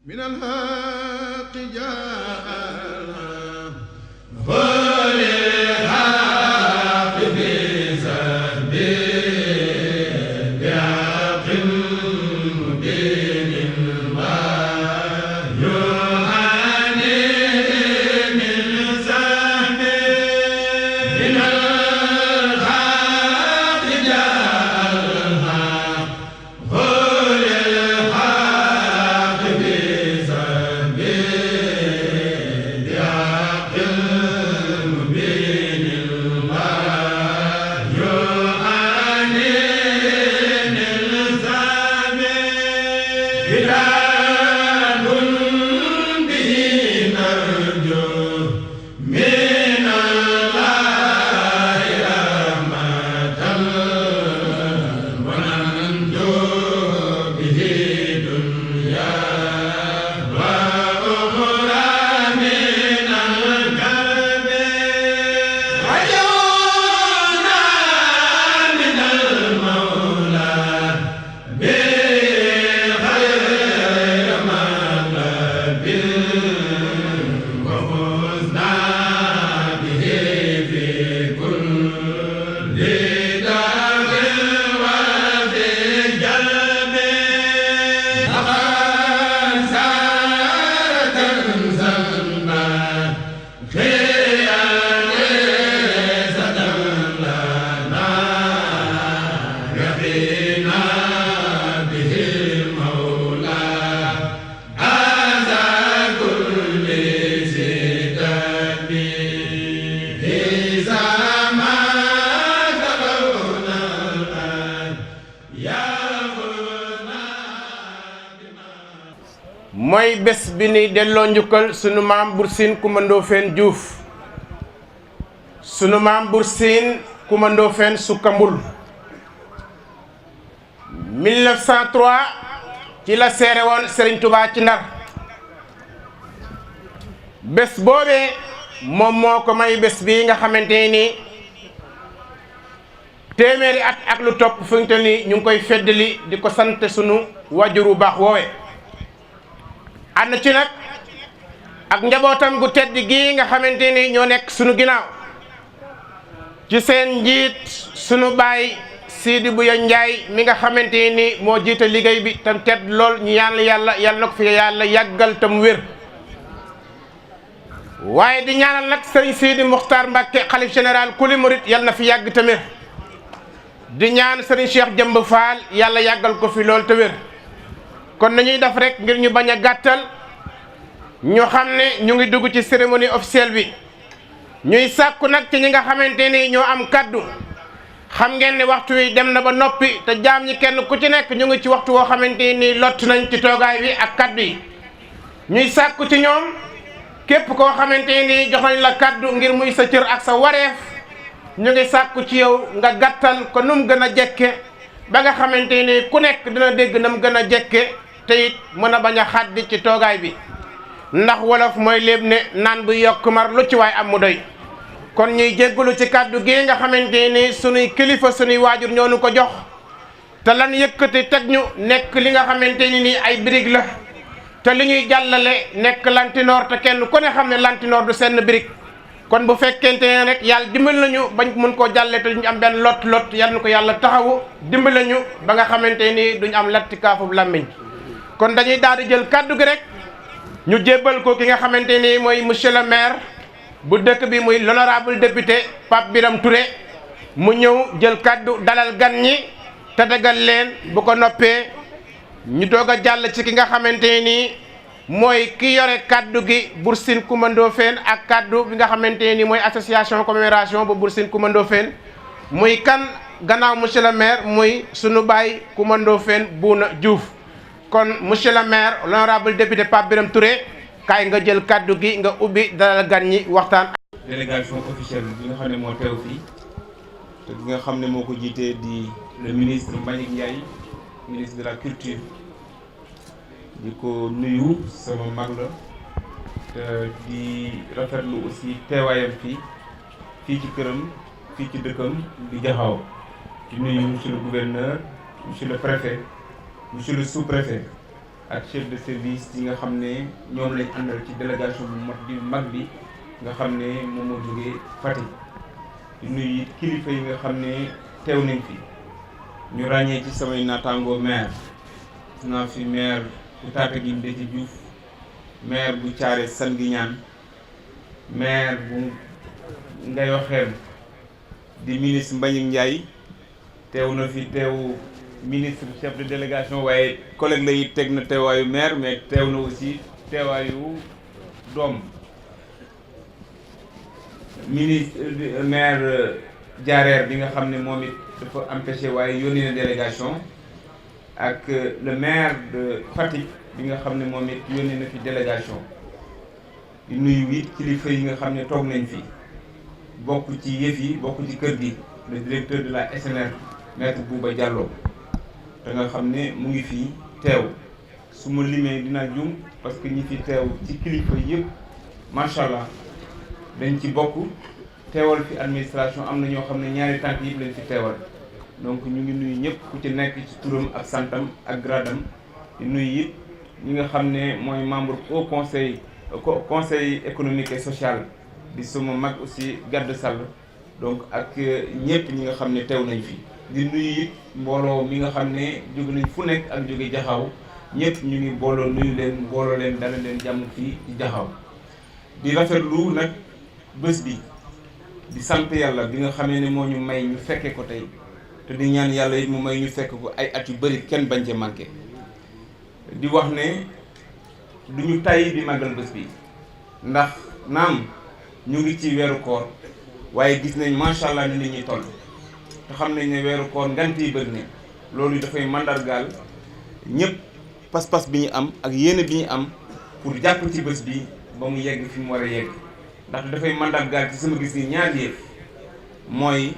من الحق جاءنا وللحق في سبيل بحق مبين ما يعاني من سبيل من الحق جاءنا وللحق في سبيل بحق مبين ما يعاني من سبيل بلاد به نرجو من الله رحمة وننجو به دنيا وأخرى من الكرب رجونا من المولى بخير مطلب وفزنا به في كل دار وفي جلب لقد سارت سلمى خيال ستملنا يقينا به المولى هذا كل ستاب إذا ما تبونا الآن يأخذنا mooy bés bi ni delloo njukkal sunu maam Bour Sine Coumba Ndoffène Diouf sunu maam Bour Sine Coumba Ndoffène Soukambul 1903 ci la seere woon Serigne Touba ci Ndar bés boobee moom moo ko may bés bi nga xamante ni téeméeri at ak lu topp fi mu toll nii ñu ngi koy feddali di ko sant sunu wajuru baax woowee ànd ci nag ak njabootam gu tedd gii nga xamante ni ñoo nekk sunu ginnaaw ci seen njiit sunu baay Sidi Bouya Ndiaye mi nga xamante ni moo jiite liggéey bi tam tedd lool ñu ñaan yàlla yàlla na ko fi yàlla yàggal tam wér waaye di ñaanal nag sëriñ Sidi Muxtaar Mbàkke xalif général kuli murit yàlla na fi yàgg te wér di ñaan sëriñ Cheikh Jëmb Fall yàlla yàggal ko fi lool te wér kon nañuy def rek ngir ñu bañ a gàttal ñu xam ne ñu ngi dugg ci cérémonie officielle bi ñuy sàkku nag ci ñi nga xamante ni ñoo am kaddu xam ngeen ne waxtu wi dem na ba noppi te jaam ñi kenn ku ci nekk ñu ngi ci waxtu woo xamante ni lott nañ ci toogaay bi ak kaddu yi ñuy sàkku ci ñoom képp koo xamante ni jox nañ la kaddu ngir muy sa cër ak sa wareef ñu ngi sàkku ci yow nga gàttal ko nu mu gën a jekke ba nga xamante ni ku nekk dina dégg na mu gën a jekke te it mën a bañ a xaddi ci toogaay bi ndax wolof mooy léeb ne naan bu yokk mar lu ci waay am mu doy kon ñuy jéggalu ci kàddu gi nga xamante ni sunuy kilifa sunuy waajur ñoo nu ko jox te lan yëkkati teg ñu nekk li nga xamante ni nii ay birig la te li ñuy jàllale nekk lantinoor te kenn ku ne xam ne lantinoor du senn birig kon bu fekkente ne rek yàlla dimbal nañu bañ mun koo jàlle te duñu am benn lot yal na ko yàlla taxawu dimbal nañu ba nga xamante ni duñu am lattikaafub làmmiñ kon dañuy daal di jël kàddu gi rek ñu jébbal ko ki nga xamante ni mooy monsieur le maire bu dëkk bi muy l'honorable député Pape Biram Touré mu ñëw jël kàddu dalal gan ñi tatagal leen bu ko noppee ñu doog a jàll ci ki nga xamante ni mooy ki yore kàddu gi Bour Sine Coumba Ndoffène ak kàddu bi nga xamante ni mooy association commémoration bu Bour Sine Coumba Ndoffène muy kan gannaaw monsieur le maire muy sunu baay Coumba Ndoffène Bouna Diouf kon monsieur le maire l'honorable député Pape Biram Touré kaay nga jël kàddu gi nga ubbi dalal gan ñi waxtaan. délégation officielle bi nga xam ne moo teew fii te bi nga xam ne moo ko jiitee di le ministre Mbagnick Ndiaye ministre de la culture di ko nuyu sama mag la te di rafetlu aussi teewaayam fii ci këram fii ci dëkkam di Jaxaaw di nuyu monsieur le gouverneur monsieur le préfet monsieur le sous-préfet ak chef de service yi nga xam ne ñoom lañ àndal ci délégation bu mag bi nga xam ne moom moo jógee Fatick di nuyu it kilifa yi nga xam ne teew nañ fi ñu ràññee ci samay naataangoo maire naa fi maire bu Tataguine Déthié Diouf maire bu Thiaré Sanguignane maire bu Ngayoxeem di ministre Mbagnick Ndiaye teew na fi teew ministre chef de délégation waaye collègue la yi teg na teewaayu maire mais teew na aussi teewaayu doom ministre maire Diarère bi nga xam ne moom it dafa empêché waaye yónni na délégation ak le maire de Fatick bi nga xam ne moom it yónni na fi délégation di nuyu it kilifa yi nga xam ne toog nañ fi bokk ci yëf yi bokk ci kër gi le directeur de la SNR maître Bouba Diallo te nga xam ne mu ngi fii teew su ma limee dina jum parce que ñi fi teew ci kilifa yëpp macha allah dañ ci bokk teewal fi administration am na ñoo xam ne ñaari tànk yëpp lañ fi teewal donc ñu ngi nuyu ñëpp ku ci nekk ci turam ak santam ak gradam di nuyu it ñi nga xam ne mooy membre au conseil économique et social di suma mag aussi Gadde Sall donc ak ñëpp ñi nga xam ne teew nañ fi di nuyu it mbooloo mi nga xam ne jóge nañ fu nekk ak jóge jaxaw ñëpp ñu ngi booloo nuyu leen mbooloo leen dana leen jàmm fii ci jaxaw di rafetlu nag bés bi di sant yàlla bi nga xamee ne moo ñu may ñu fekke ko tey te di ñaan yàlla it mu may ñu fekk ko ay at yu bëri kenn bañ cee manqué di wax ne du ñu tàyyi di màggal bés bi ndax naam ñu ngi ci weeru koor waaye gis nañ macha allah ni nit ñi toll te xam nañ ne weeru koor ngant yi bëri ne loolu dafay mandargaal ñëpp pas-pas bi ñu am ak yéene bi ñu am pour jàpp ci bés bi ba mu yegg fi mu war a yegg ndax dafay mandargaal ci sama gis ni ñaari yëf mooy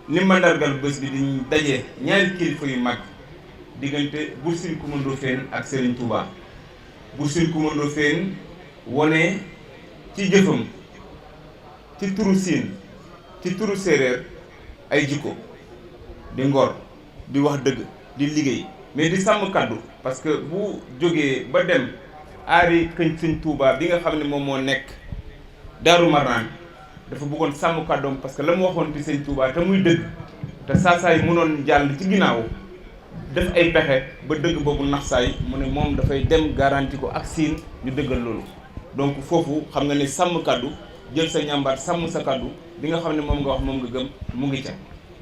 li mandargaal bés bi dañuy daje ñaari kilifa yu mag diggante Bour Sine Coumba Ndoffène ak Serigne Touba Bour Sine Coumba Ndoffène wone ci jëfam ci turu Sine ci turu séeréer ay jikko di ngor di wax dëgg di liggéey mais di sàmm kaddu parce que bu jógee ba dem aari këñ Sëñ Touba bi nga xam ne moom moo nekk Daaru Marnaan dafa bëggoon sàmm kàddoom parce que la mu waxoon ci Sëñ Touba te muy dëgg te saa yi mënoon jàll ci ginnaaw def ay pexe ba dëgg boobu nax saay mu ne moom dafay dem garanti ko ak Sine ñu dëggal loolu donc foofu xam nga ne sàmm kaddu jël sa ñàmbaat sàmm sa kaddu li nga xam ne moom nga wax moom nga gëm mu ngi ca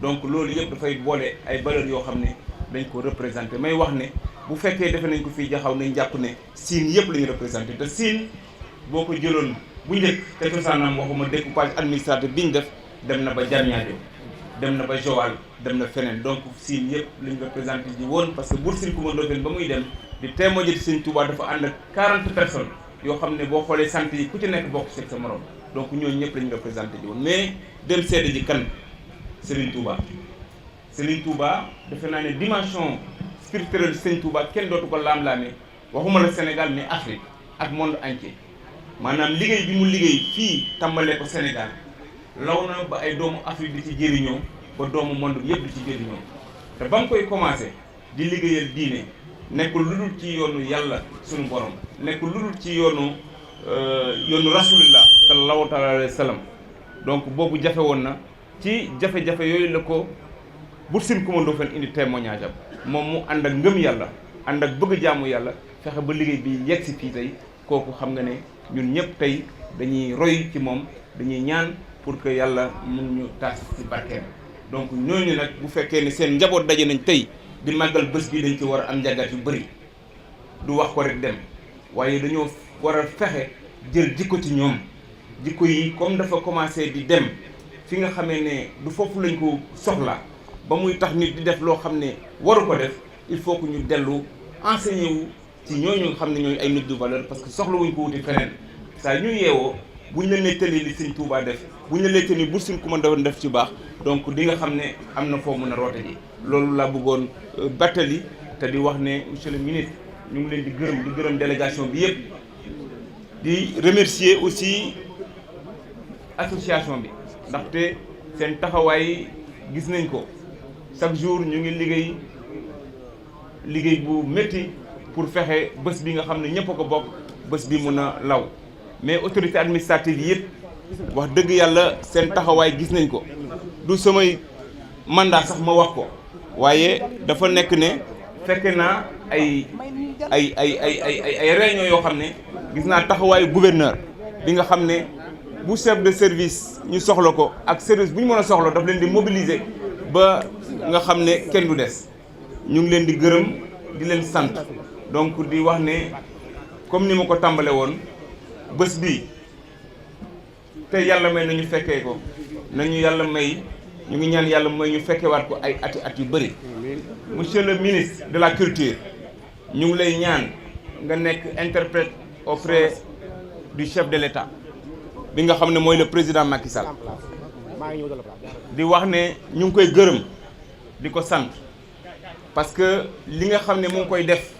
donc loolu yëpp dafay boole ay valeurs yoo xam ne dañ ko représenté may wax ne bu fekkee defe nañ ko fii jaxaw nañ jàpp ne Sine yëpp la ñu représenté te Sine boo ko jëloon bu njëkk te cosaanam waxuma découpage administratif bi ñu def dem na ba Diamniadio dem na ba Joal dem na feneen donc Sine yëpp la ñu représenté ji woon parce que Bour Sine Coumba Ndoffène ba muy dem di témoin ji Sëñ Touba dafa ànd ak 40 personnes yoo xam ne boo xoolee sant yi ku ci nekk bokk ci sa morom donc ñooñu ñëpp la ñu représenté ji woon mais dem seede ji kan Serigne Touba Serigne Touba defe naa ne dimension spirituelle Serigne Touba kenn dootu ko laam-laamee waxuma la Sénégal mais Afrique ak monde entier maanaam liggéey bi mu liggéey fii tàmbalee ko Sénégal law na ba ay doomu Afrique di ci jëriñoo ba doomu monde bi yëpp di ci jëriñoo te ba mu koy commencé di liggéeyal diine nekkul lu dul ci yoonu yàlla suñu borom nekkul lu dul ci yoonu rasulillah sallallahu taala alayhi wa sallam donc boobu jafe woon na ci jafe-jafe yooyu la ko Bour Sine Coumba Ndoffène indi témoignage am moom mu ànd ak ngëm yàlla ànd ak bëgg jaamu yàlla fexe ba liggéey bi yegg si fii tey kooku xam nga ne ñun ñëpp tey dañuy roy ci moom dañuy ñaan pour que yàlla mun ñu taas ci barkeem donc ñooñu nag bu fekkee ne seen njaboot daje nañ tey di màggal bés bi dañ ci war a am njàngat yu bëri du wax ko rek dem waaye dañoo war a fexe jël jikko ci ñoom jikko yi comme dafa commencé di dem fi nga xamee ne du foofu lañ ko soxla ba muy tax nit di def loo xam ne waru ko def il faut que ñu dellu enseigné wu ci ñooñu nga xam ne ñooy ay nit de valeur parce que soxla wuñ ko wuti feneen saa ñu yeewoo buñ la nettali li Sëñ Touba def buñ la nettali Bour Sine Coumba Ndoffène def ci baax donc di nga xam ne am na foo mën a roote ji loolu laa bëggoon battali te di wax ne monsieur le ministre ñu ngi leen di gërëm délégation bi yëpp di remercier aussi association bi ndaxte seen taxawaay gis nañ ko chaque jour ñu ngi liggéey bu métti pour fexe bés bi nga xam ne ñëpp a ko bokk bés bi mun a law mais autorité administrative yi it wax dëgg yàlla seen taxawaay gis nañ ko du samay mandat sax ma wax ko waaye dafa nekk ne fekke naa ay réunion yoo xam ne gis naa taxawaayu gouverneur bi nga xam ne bu chef de service ñu soxla ko ak service bu ñu mën a soxla daf leen di mobiliser ba nga xam ne kenn du des ñu ngi leen di gërëm di leen sant donc di wax ne comme ni ma ko tàmbale woon bés bi te yàlla may nañu fekkee ko nañu yàlla may ñu ngi ñaan yàlla may ñu fekkewaat ko ay at yu bëri. Monsieur le ministre de la culture ñu ngi lay ñaan nga nekk interprète auprès du chef de l'État bi nga xam ne mooy le président Macky Sall di wax ne ñu ngi koy gërëm di ko sant parce que li nga xam ne mu ngi koy def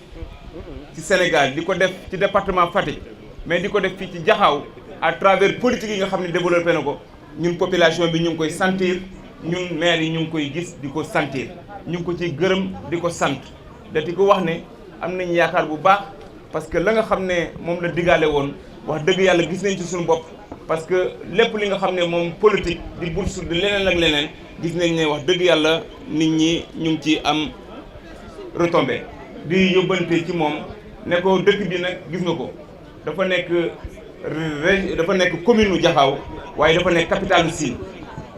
ci Sénégal di ko def ci département Fatick mais di ko def fii ci Jaxaaw à travers politique yi nga xam ne développé na ko ñun population bi ñu ngi koy sentir ñun maire yi ñu ngi koy gis di ko sentir ñu ngi ko ciy gërëm di ko sant da di ko wax ne am nañ yaakaar bu baax parce que la nga xam ne moom la digaale woon wax dëgg yàlla gis nañ ci suñu bopp parce que lépp li nga xam ne moom politique di bourse di leneen ak leneen gis nañ ne wax dëgg yàlla nit ñi ñu ngi ci am retombée di yóbbante ci moom ne ko dëkk bi nag gis nga ko dafa nekk commune u Jaxaaw waaye dafa nekk capitale Sine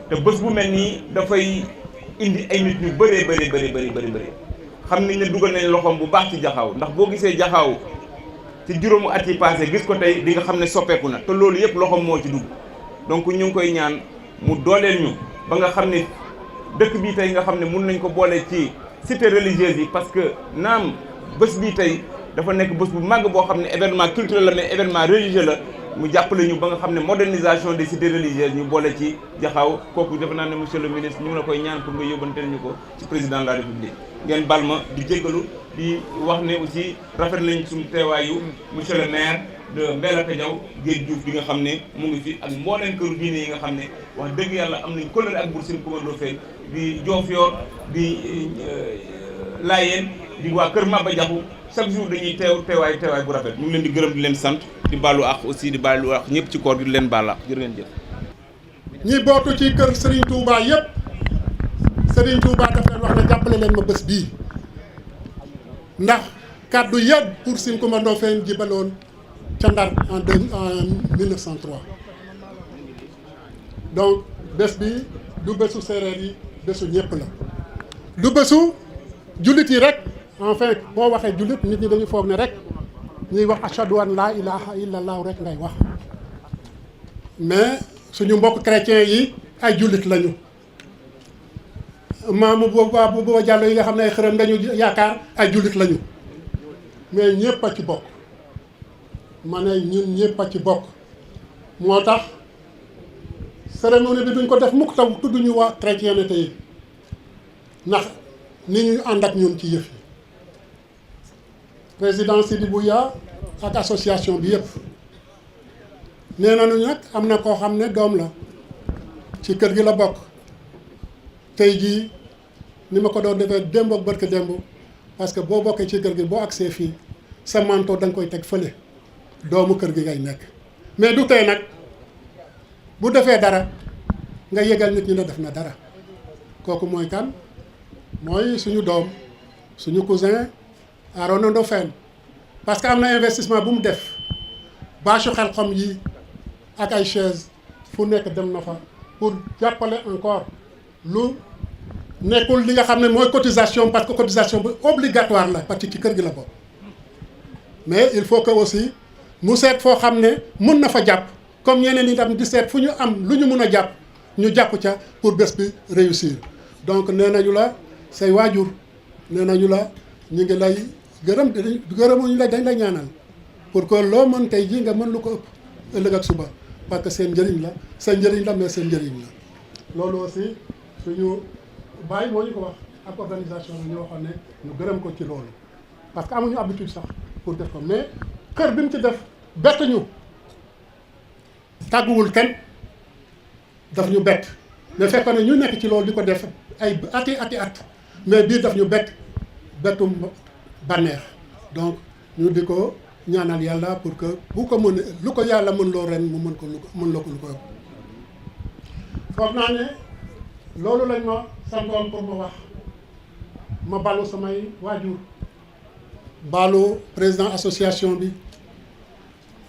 te bés bu mel nii dafay indi ay nit ñu bëree bëri xam nañ ne dugal nañ loxoom bu baax ci Jaxaaw ndax boo gisee Jaxaaw ci juróomu at yi passé gis ko tey di nga xam ne soppeeku na te loolu yëpp loxoom moo ci dugg donc ñu ngi koy ñaan mu dooleel ñu ba nga xam ne dëkk bii tey nga xam ne mun nañ ko boole ci cité religieuse yi parce que naam bés bii tey dafa nekk bés bu màgg boo xam ne événement culturel la mais événement religieux la mu jàppale ñu ba nga xam ne modernisation des cités religieuses ñu boole ci Jaxaaw kooku defe naa ne monsieur le ministre ñu ngi la koy ñaan pour nga yóbbanteel ñu ko ci président de la république ngeen bal ma di jéggalu di wax ne aussi rafet nañ suñu teewaayu monsieur le maire de Mbellacke Diaw Géej Diouf bi nga xam ne mu ngi fi ak mbooleen këru diine yi nga xam ne wax dëgg yàlla am nañ kóllëre ak Bour Sine Coumba Ndoffène di Diofior di Layeen di waa kër Maba Diakhou chaque jour dañuy teewaay bu rafet ñu ngi leen di gërëm di leen sant di baalu ak aussi di baalu ak ñëpp ci koor gi di leen baal ak jërë ngeen jëf. ñi bootu ci kër Serigne Touba yëpp Serigne Touba daf leen wax ne jàppale leen ma bés bii ndax kàddu yëpp Bour Sine Coumba Ndoffène jibaloon ca Ndar en 1903 donc bés bi du bésu séeréer yi bésu ñëpp la du bésu jullit yi rek. enfin boo waxee jullit nit ñi dañu foog ne rek ñuy wax ashadu an laa ilaha illallah rek ngay wax mais suñu mbokk chrétien yi ay jullit lañu maamu booba jàllo yi nga xam ne ay xërëm dañu yaakaar ay jullit lañu mais ñëpp a ci bokk ma ne ñun ñëpp a ci bokk moo tax cérémonie bi duñ ko def mukk taw tudduñu waa chrétienté yi ndax ni ñuy ànd ak ñun ci yëf yi président Sidi Bouya ak association bi yëpp nee nañu nag am na koo xam ne doom la ci kër gi la bokk tey jii ni ma ko doon defee démb ak barke démb parce que boo bokkee ci kër gi boo agsee fii sa manteau da nga koy teg fële doomu kër gi ngay nekk mais du tey nag bu defee dara nga yëgal nit ñi ne def na dara kooku mooy kan mooy suñu doom suñu cousin Arona Ndoffène parce que am na investissement bu mu def bâche Xelcom yi ak ay chaise fu nekk dem na fa pour jàppale encore lu nekkul li nga xam ne mooy cotisation parce que cotisation bi obligatoire la parce que ci kër gi la bokk mais il faut que aussi mu seet foo xam ne mun na fa jàpp comme ñeneen ñi tam di seet fu ñu am lu ñu mun a jàpp ñu jàpp ca pour bés bi réussir donc nee nañu la say waajur nee nañu la ñu ngi lay gërëmuñu la dañ lay ñaanal pour que loo mën tey jii nga mën lu ko ëpp ëllëg ak suba parce que seen njëriñ la seen njëriñ la mais seen njëriñ la loolu aussi suñu bàyyi moo ñu ko wax ak organisation la ñu waxoon ne ñu gërëm ko ci loolu parce que amuñu habitude sax pour def ko mais kër bi mu ci def bett ñu tàgguwul kenn daf ñu bett mais fekk na ñu nekk ci loolu di ko def ay at mais bii daf ñu bettum bànneex donc ñu di ko ñaanal yàlla pour que bu ko mën lu ko yàlla mën loo ren mu mën ko mën loo ko lu ko ëpp foog naa ne loolu lañ ma santoon pour ma wax ma balu samay waajur balu président association bi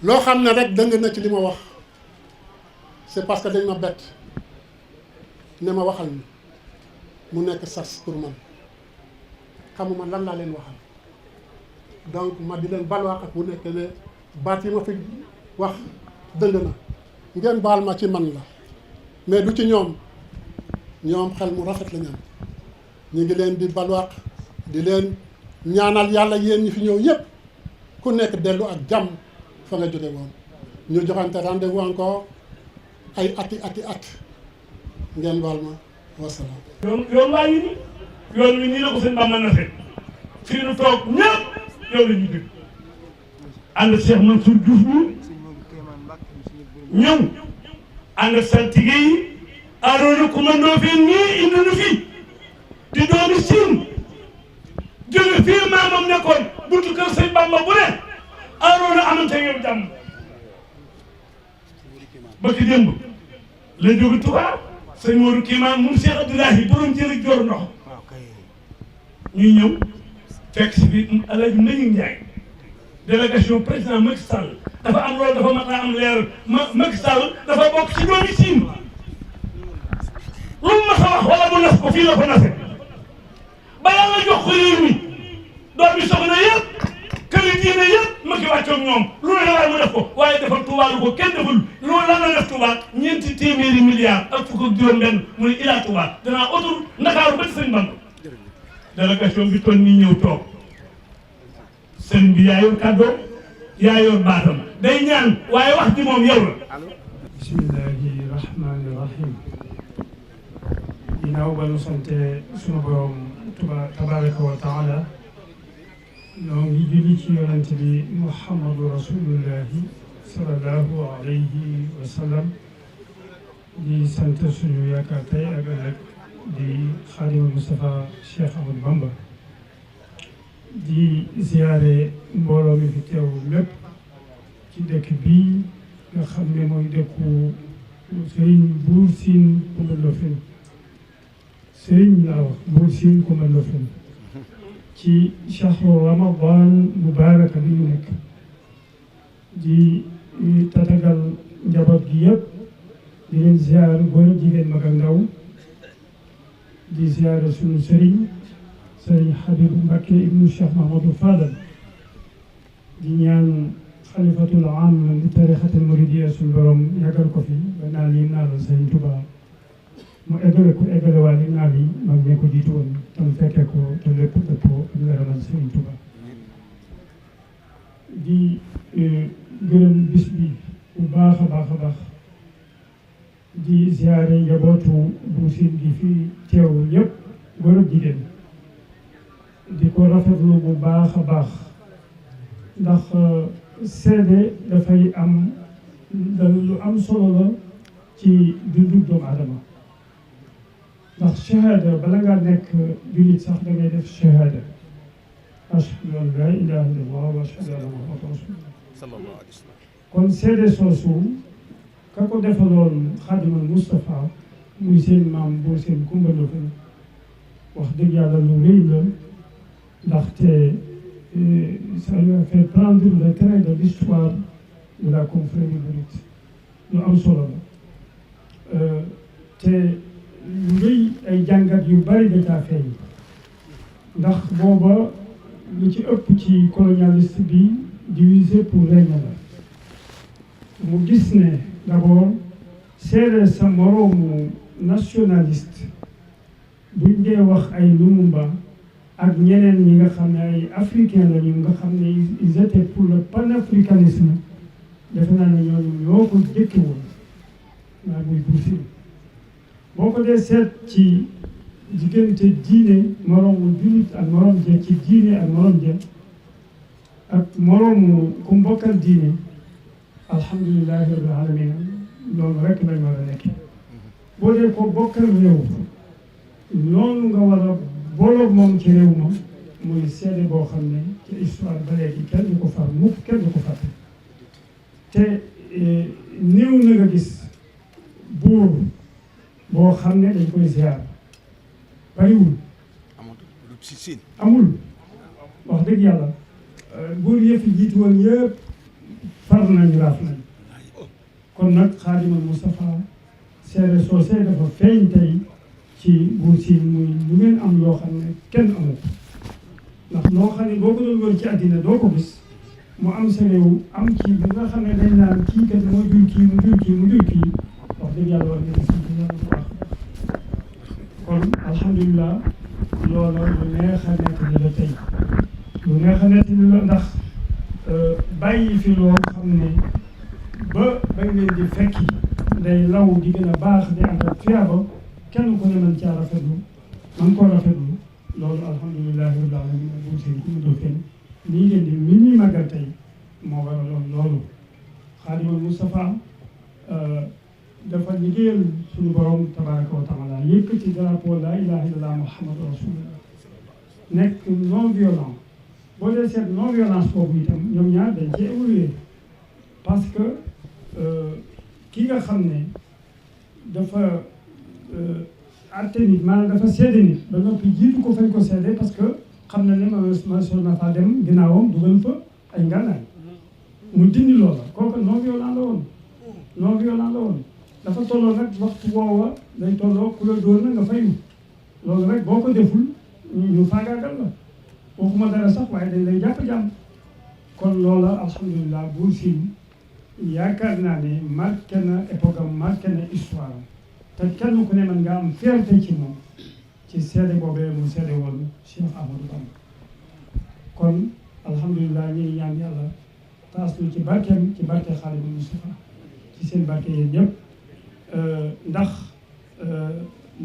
loo xam ne rek dëng na ci li ma wax c'est parce que dañ ma bett ne ma waxal ni mu nekk sas pour man xamuma lan laa leen waxal donc ma di leen balwaax ak bu nekk ne baat yi ma fi wax dëng na ngeen baal ma ci man la mais du ci ñoom xel mu rafet la ñu am ñu ngi leen di balwaax di leen ñaanal yàlla yéen ñi fi ñëw ñëpp ku nekk dellu ak jàmm fa nga jóge woon ñu joxante rendez-vous encore ay ati at ngeen baal ma wasalaam. yoon waa ngi nii yoon wi nii la ko sëñ Bamba na fekk fii nu toog ñëpp yow la ñuy dégg ànd Cheikh Mansour Diouf bi ñëw ànd saltige yi Aroona commando fii nii indi nu fi di doomi Siin jóge fii maamam nekkoon buntu kër sëñ Bamba bu ne Aroona amante ngeen jàmm ba ki démb la jóge Tuubaa sëñ Modou Kiimaan moom Cheikh Abdoulahi borom jëli joor ndox ñuy ñëw fekk si fi Alaaji Mbaye Ndiaye délégation président Macky Sall dafa am loolu dafa mat a am leer Macky Sall dafa bokk ci doomi Siin lu mu mas a wax wala mu nas ko fii la ko nase ba yàlla jox ko réew mi doomi soxna yëpp këri diine yëpp Macky wàccoog ñoom lu ne la mu def ko waaye defal Touba lu ko kenn deful loolu lan la def Touba ñeenti téeméeri milliards ak fukk ak juróom-benn mu ne ilaa Touba danaa otul Ndakaaru ba ci sëñ Bamba délégation bi toon nii ñëw toog sëñ bi yaa yor kàddoo yaa yor baatam day ñaan waaye wax ji moom yow la. bismillahi rahmani rahim. ginnaaw ba nu sante sunu borom tabaraka wa taala noo ngi julli ci yonent bi Muhammadu rasulullahi sallallahu alayhi wa sallam di sant suñu yaakaar tey ak ëllëg di Xaadimu Mustafa Cheikh Ahmadou Bamba di ziyaare mbooloo mi fi teew lépp ci dëkk bii nga xam ne mooy dëkku Sëriñ Buur Siin Kumba Ndofféne Sëriñ laa wax Buur Siin Kumba Ndofféne ci shahru Ramadan mubaraka bi ñu nekk di tatagal njaboot gi yëpp di leen ziyaar góor jigéen mag ak ndaw di ziyaare sunu sëriñ Habibu Mbakke ibnu Cheikh Mahamadou Fadal di ñaan xalifatul am di tarixatul muridiyya suñu borom yàggal ko fi ba naal yi naaloon Sëriñ Tuubaa mu eggale waa li naal yi mag ne ko jiitu woon tam fekke ko te lépp dëppoo ak ngërëmal Sëriñ Tuubaa di gërëm bis bi bu baax a baax di ziare njabootu Buur Siin gi fi teew ñëpp góor ak jigéen di ko rafetlu bu baax a baax ndax seede dafay am lu am solo la ci dundu doomu aadama ndax shahada bala ngaa nekk jullit sax da ngay def shahada ashhadu an laa ilaaha illallah wa ashhadu anna muhammadan rasulullah kon seede soosu ka ko defaloon Xaadimal Mustafa muy seen maam Buur Siin Kumba Ndofféne wax dëgg yàlla lu rëy la ndaxte ça lui a fait prendre le train de l'histoire de la confrérie mouride lu am solo la te lu rëy ay jàngat yu bari da caa feeñ ndax booba lu ci ëpp ci colonialiste bi diviser pour régner la mu gis ne d'abord seede sa moroomu nationaliste buñ dee wax ay Lumumba ak ñeneen ñi nga xam ne ay africain la ñu nga xam ne ils étaient pour le panafricanisme defe naa ne ñoo ko jëkke woon waa muy Buur Siin boo ko dee seet ci diggante diine moroomu jullit ak moroom ja ci diine ak moroom ja ak moroomu ku mbokkal diine alhamdulilahi rabbil alamin loolu rek lañ war a nekk boo dee ko bokkal réew noonu nga war a booloog moom ci réew ma muy seede boo xam ne ci histoire ba léegi kenn du ko far mukk kenn du ko fàtte te néew na nga gis buur boo xam ne dañ koy ziar bariwul amul wax dëgg yàlla buur yëfi jiitu woon yëpp far nañu raaf nañ kon nag Xaadimal Moustapha seede soo see dafa feeñ tey ci Buur Siin muy lu ngeen am loo xam ne kenn amul ndax loo xam ne boo ko doon wër ci àddina doo ko gis mu am sa réew am ci bi nga xam ne dañ naan kii kat moo jur kii mu jur kii mu jur kii wax dëgg yàlla war ngeen sant yàlla bu baax kon alhamdulilah loola lu neex a nettali la tey lu neex a nettali la ndax bàyyi fi loo xam ne ba bañ leen di fekki day law di gën a baax di ànd ak fiyaaba kenn ku ne mën caa rafetlu man koo rafetlu loolu alhamdulilahi rabbil alamin Buur Siin ku mu doo kenn nii ngeen di mi ñuy màggal tey moo waraloon loolu Xaadimal Moustapha dafa liggéeyal suñu borom tabaraka wa taala yëkkati drapeau la ilaha illallah muhammadu rasulullah nekk non violent boo dee seet non violence boobu itam ñoom ñaar dañ cee évoluer parce que ki nga xam ne dafa atte nit maanaam dafa seede nit ba noppi jiitu ko fañ ko seede parce que xam na ne ma sol na faa dem ginnaawam dugal fa ay ngànnaay mu dindi loola kooku non violent la woon non violent la woon dafa tolloo nag waxtu woowa day tolloo ku la dóor na nga fayu loolu rek boo ko deful ñu faagaagal la waxuma dara sax waaye dañ lay jàpp jàmm kon loola alhamdulilah Buur Siin yaakaar naa ne marqué na époque am marqué na histoire am te kenn ku ne mën nga am fierté ci moom ci seede boobee mu seede woon Cheikh Ahmadou Bamba kon alhamdulilah ñu ngi ñaan yàlla taas ñu ci barkeem ci barke Xaadimal Moustapha ci seen barke yéen ñëpp ndax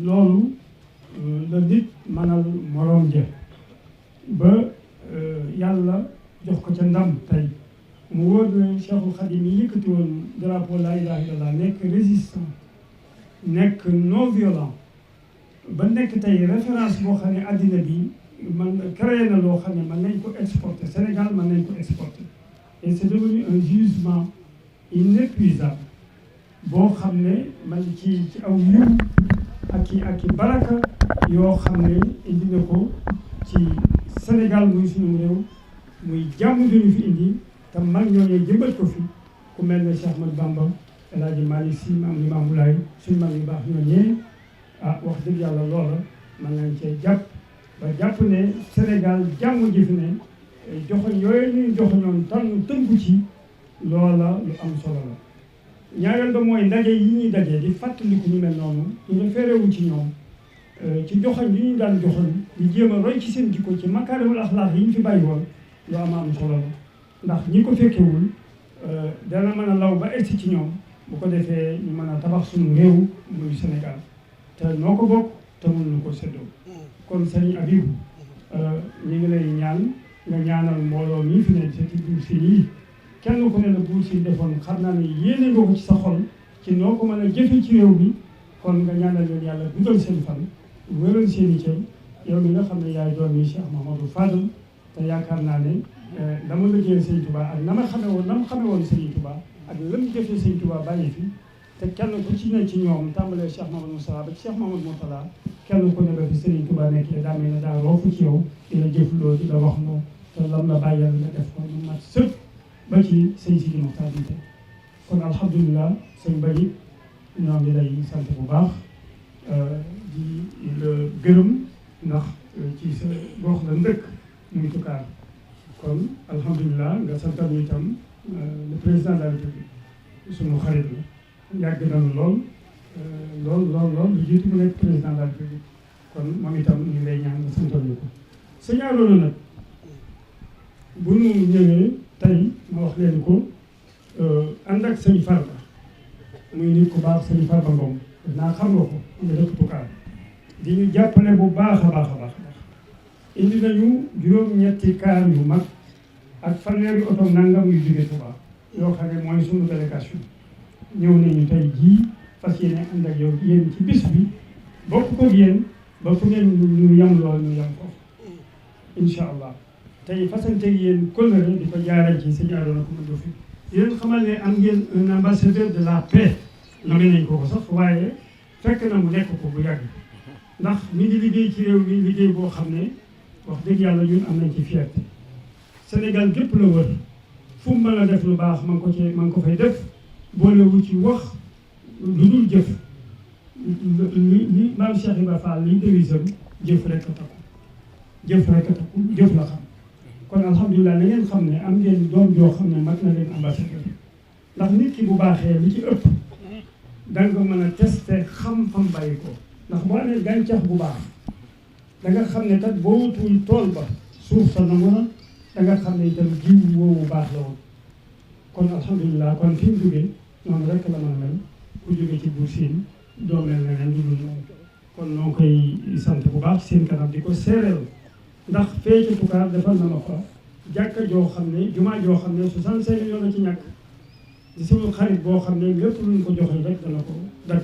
loolu la nit mënal moroom je ba yàlla jox ko ca ndam tey mu wóor ne Cheikhul Khadim yi yëkkati woon drapeau la ilaha illallah nekk résistant nekk non violent ba nekk tey référence boo xam ne addina bi man créé na loo xam ne mën nañ ko exporter Sénégal mën nañ ko exporter et c'est devenu un gisement inépuisable boo xam ne man ci aw yiw ak i baraka yoo xam ne indi na ko ci Sénégal muy suñu réew muy jàmm duñu fi indi te mag ñooñu jëmbat ko fi ku mel ne Cheikh Ahmadou Bamba El Hadji Malick Sy Maam Limaamu Laay suñu mag yu baax ñooñee wax dëgg yàlla loola mën nañ cee jàpp ba jàpp ne Sénégal jàmm ji fi ne joxoñ yooyu ñuy joxoñoon tànn tënku ci loola lu am solo la ñaareel ba mooy ndaje yi ñuy daje di fàttaliku ñu mel noonu ñu référé wu ci ñoom ci joxoñ yi ñu daan joxoñ di jéem a roy ci seen jikko ci makaarimul axlaaq yi ñu fi bàyyi woon lu am solo la ndax ñi ko fekkewul dana mën a law ba egsi ci ñoom bu ko defee ñu mën a tabax suñu réew muy Sénégal te noo ko bokk te mënuñu ko séddoo kon sëriñ Abibu ñu ngi lay ñaan nga ñaanal mbooloo mi fi ne ci Buur Siin yi kenn ku ne la Buur Siin defoon xam naa ne yéene nga ko ci sa xol ci noo ko mën a jëfe ci réew mi kon nga ñaanal leen yàlla guddal seen fan wéral seen i cër yow mi nga xam ne yaay doom yi Cheikh Mahamadou Fadal te yaakaar naa ne dama liggéeyal Sëñ Touba ak na ma xamee woon Sëñ Touba ak lam jëfee Sëñ Touba bàyyi fi te kenn ku ci ne ci ñoom tàmbalee Cheikh Mamadou Moustapha ba Cheikh Mamadou Mourtada kenn ku ne ba fi Sëñ Touba nekk daa mel ne daa roofu ci yow di la jëfloo di la wax loo te lam la bàyyal nga def ko mu mat sëpp ba ci sëñ Sidi Mokhtar bi kon alhamdulilah sëñ Bari ñoo ngi lay sant bu baax di la gërëm ndax ci sa gox la ndëkk muy Toucar kon alhamdulilah nga santal ñu itam le président de la République sunu xarit la yàgg nañu lool lu jiitu mu nekk président de la République kon moom itam ñu ngi lay ñaan nga santal ñu ko sëñ Aroona nag bu ñu ñëwee tey ma wax leen ko ànd ak sëñ Farba muy nit ku baax sëñ Farba Ngom naa xam nga ko nga dëkk Toucar di ñu jàppale bu baax a baax indi nañu juróom-ñetti kaar yu mag ak fanweeri oto nangam yu jóge Touba yoo xam ne mooy sunu délégation ñëw nañu tey jii fas yéene ànd ak yow yéen ci bis bi bokk ko yéen ba fu ngeen ñu yem lool ñu yem ko incha allah tey fasante yéen kóllëre di ko jaaral ci sëñ Arouna Coumba Ndoffène di leen xamal ne am ngeen un ambassadeur de la paix nommé nañ ko sax waaye fekk na mu nekk ko bu yàgg ndax mi ngi liggéey ci réew mi liggéey boo xam ne wax dëgg yàlla ñun am nañ ci fierté Sénégal gépp la wër fu mu mën a def lu baax ma ngi ko fay def boolewu ci wax lu dul jëf li maam Cheikh Ibrahima Fall liy dewisam jëf rek a takku jëf la xam kon alhamdulilah na ngeen xam ne am ngeen doom joo xam ne mat na leen ambassadeur ndax nit ki bu baaxee li ci ëpp da nga mën a testé xam-xam bàyyi ko ndax boo amee gàncax bu baax da nga xam ne kat boo wutul tool ba suuf sa nangu na da nga xam ne itam jiw woowu baax la woon kon alhamdulilah kon fi mu jógee noonu rek la mën a mel ku jógee ci Buur Siin doo mel ne ren dudul noonu kon noo koy sant bu baax seen kanam di ko séeréel ndax fee ci Toucar defal na ma fa jàkka joo xam ne jumaa joo xam ne 65 millions la ci ñàkk di suñu xarit boo xam ne lépp luñ ko joxe rek dana ko dagg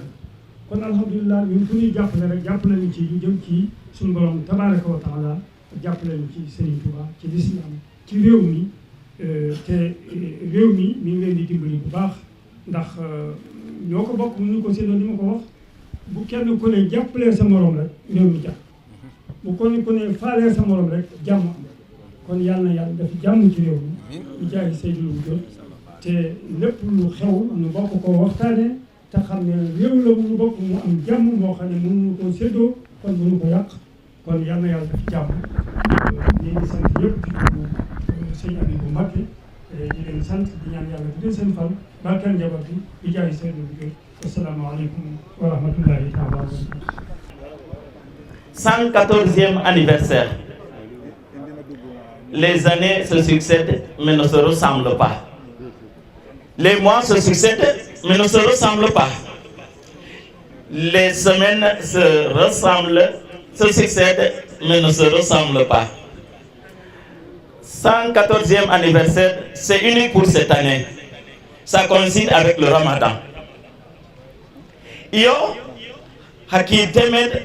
kon alhamdulilah ñun fu ñuy jàppale rek jàppale ñu ci ñu jëm ci suñu borom tabaraka wa taala jàppale ñu ci Serigne Touba ci l'islam ci réew mi te réew mi ngi leen di dimbali bu baax ndax ñoo ko bokk mu ñu ko séddoo ni ma ko wax bu kenn ku ne jàppalee sa morom rek réew mi jàpp bu kon ku ne faalee sa morom rek jàmm am kon yàlla na yàlla def jàmm ci réew mi ñu jaay Seydou Diop te lépp lu xew ñu bokk ko waxtaane te xam ne réew la mu bokk mu am jàmm moo xam ne mënuñu ko séddoo kon mënu ko yàq kon yàlla na yàlla def jàmm ñu ngi sant ñëpp ci sëñ Abibou Mbacké di leen sant di ñaan yàlla di leen seen fan barkeel njaboot bi di jaay Seydou Diop asalaamaaleykum wa rahmatullahi taala wa barakatuh. 114e anniversaire. Les années se succèdent mais ne se ressemblent pas. Les mois se succèdent mais ne se ressemblent pas. Les semaines se ressemblent, se succèdent mais ne se ressemblent pas. 114e anniversaire, c'est unique pour cette année. Ça coïncide avec le Ramadan. Yo, haki temed,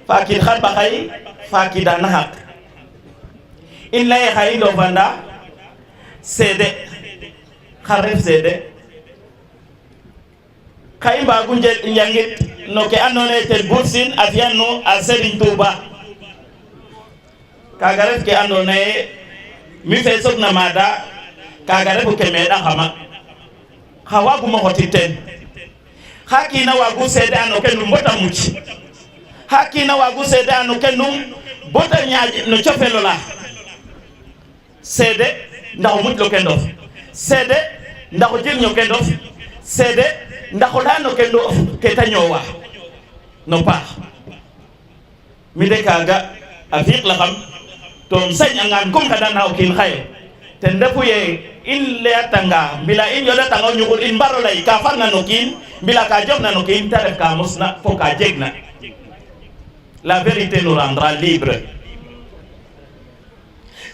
fakir khat bakhay, fakir danahak. In lay khay lo vanda, sede, kharef sede. Khay ba gunjel nyangit, no ke anone tel bursin afiano a Serigne Touba. Kagaref ke anone mi fe sok na mada, kagaref ke meda khama. Hawagu mo hotiten. Haki na wagu sede ano kenum bota muchi. Haki na wagu sede ano kenum bota nyaji no chofelo la. Sede ndax much lo kendo. Sede ndax jil nyo kendo. Sede ndax lano kendo keta nyowa. No pa. Mi de kaga afiq la xam tom sañ angan kum kada na okin khaye. Ten defu ye in le tanga bila in yola tanga nyugul in baro lay ka far na nokin bila ka job na nokin taref ka musna fo ka jegna. La vérité nous rendra libre.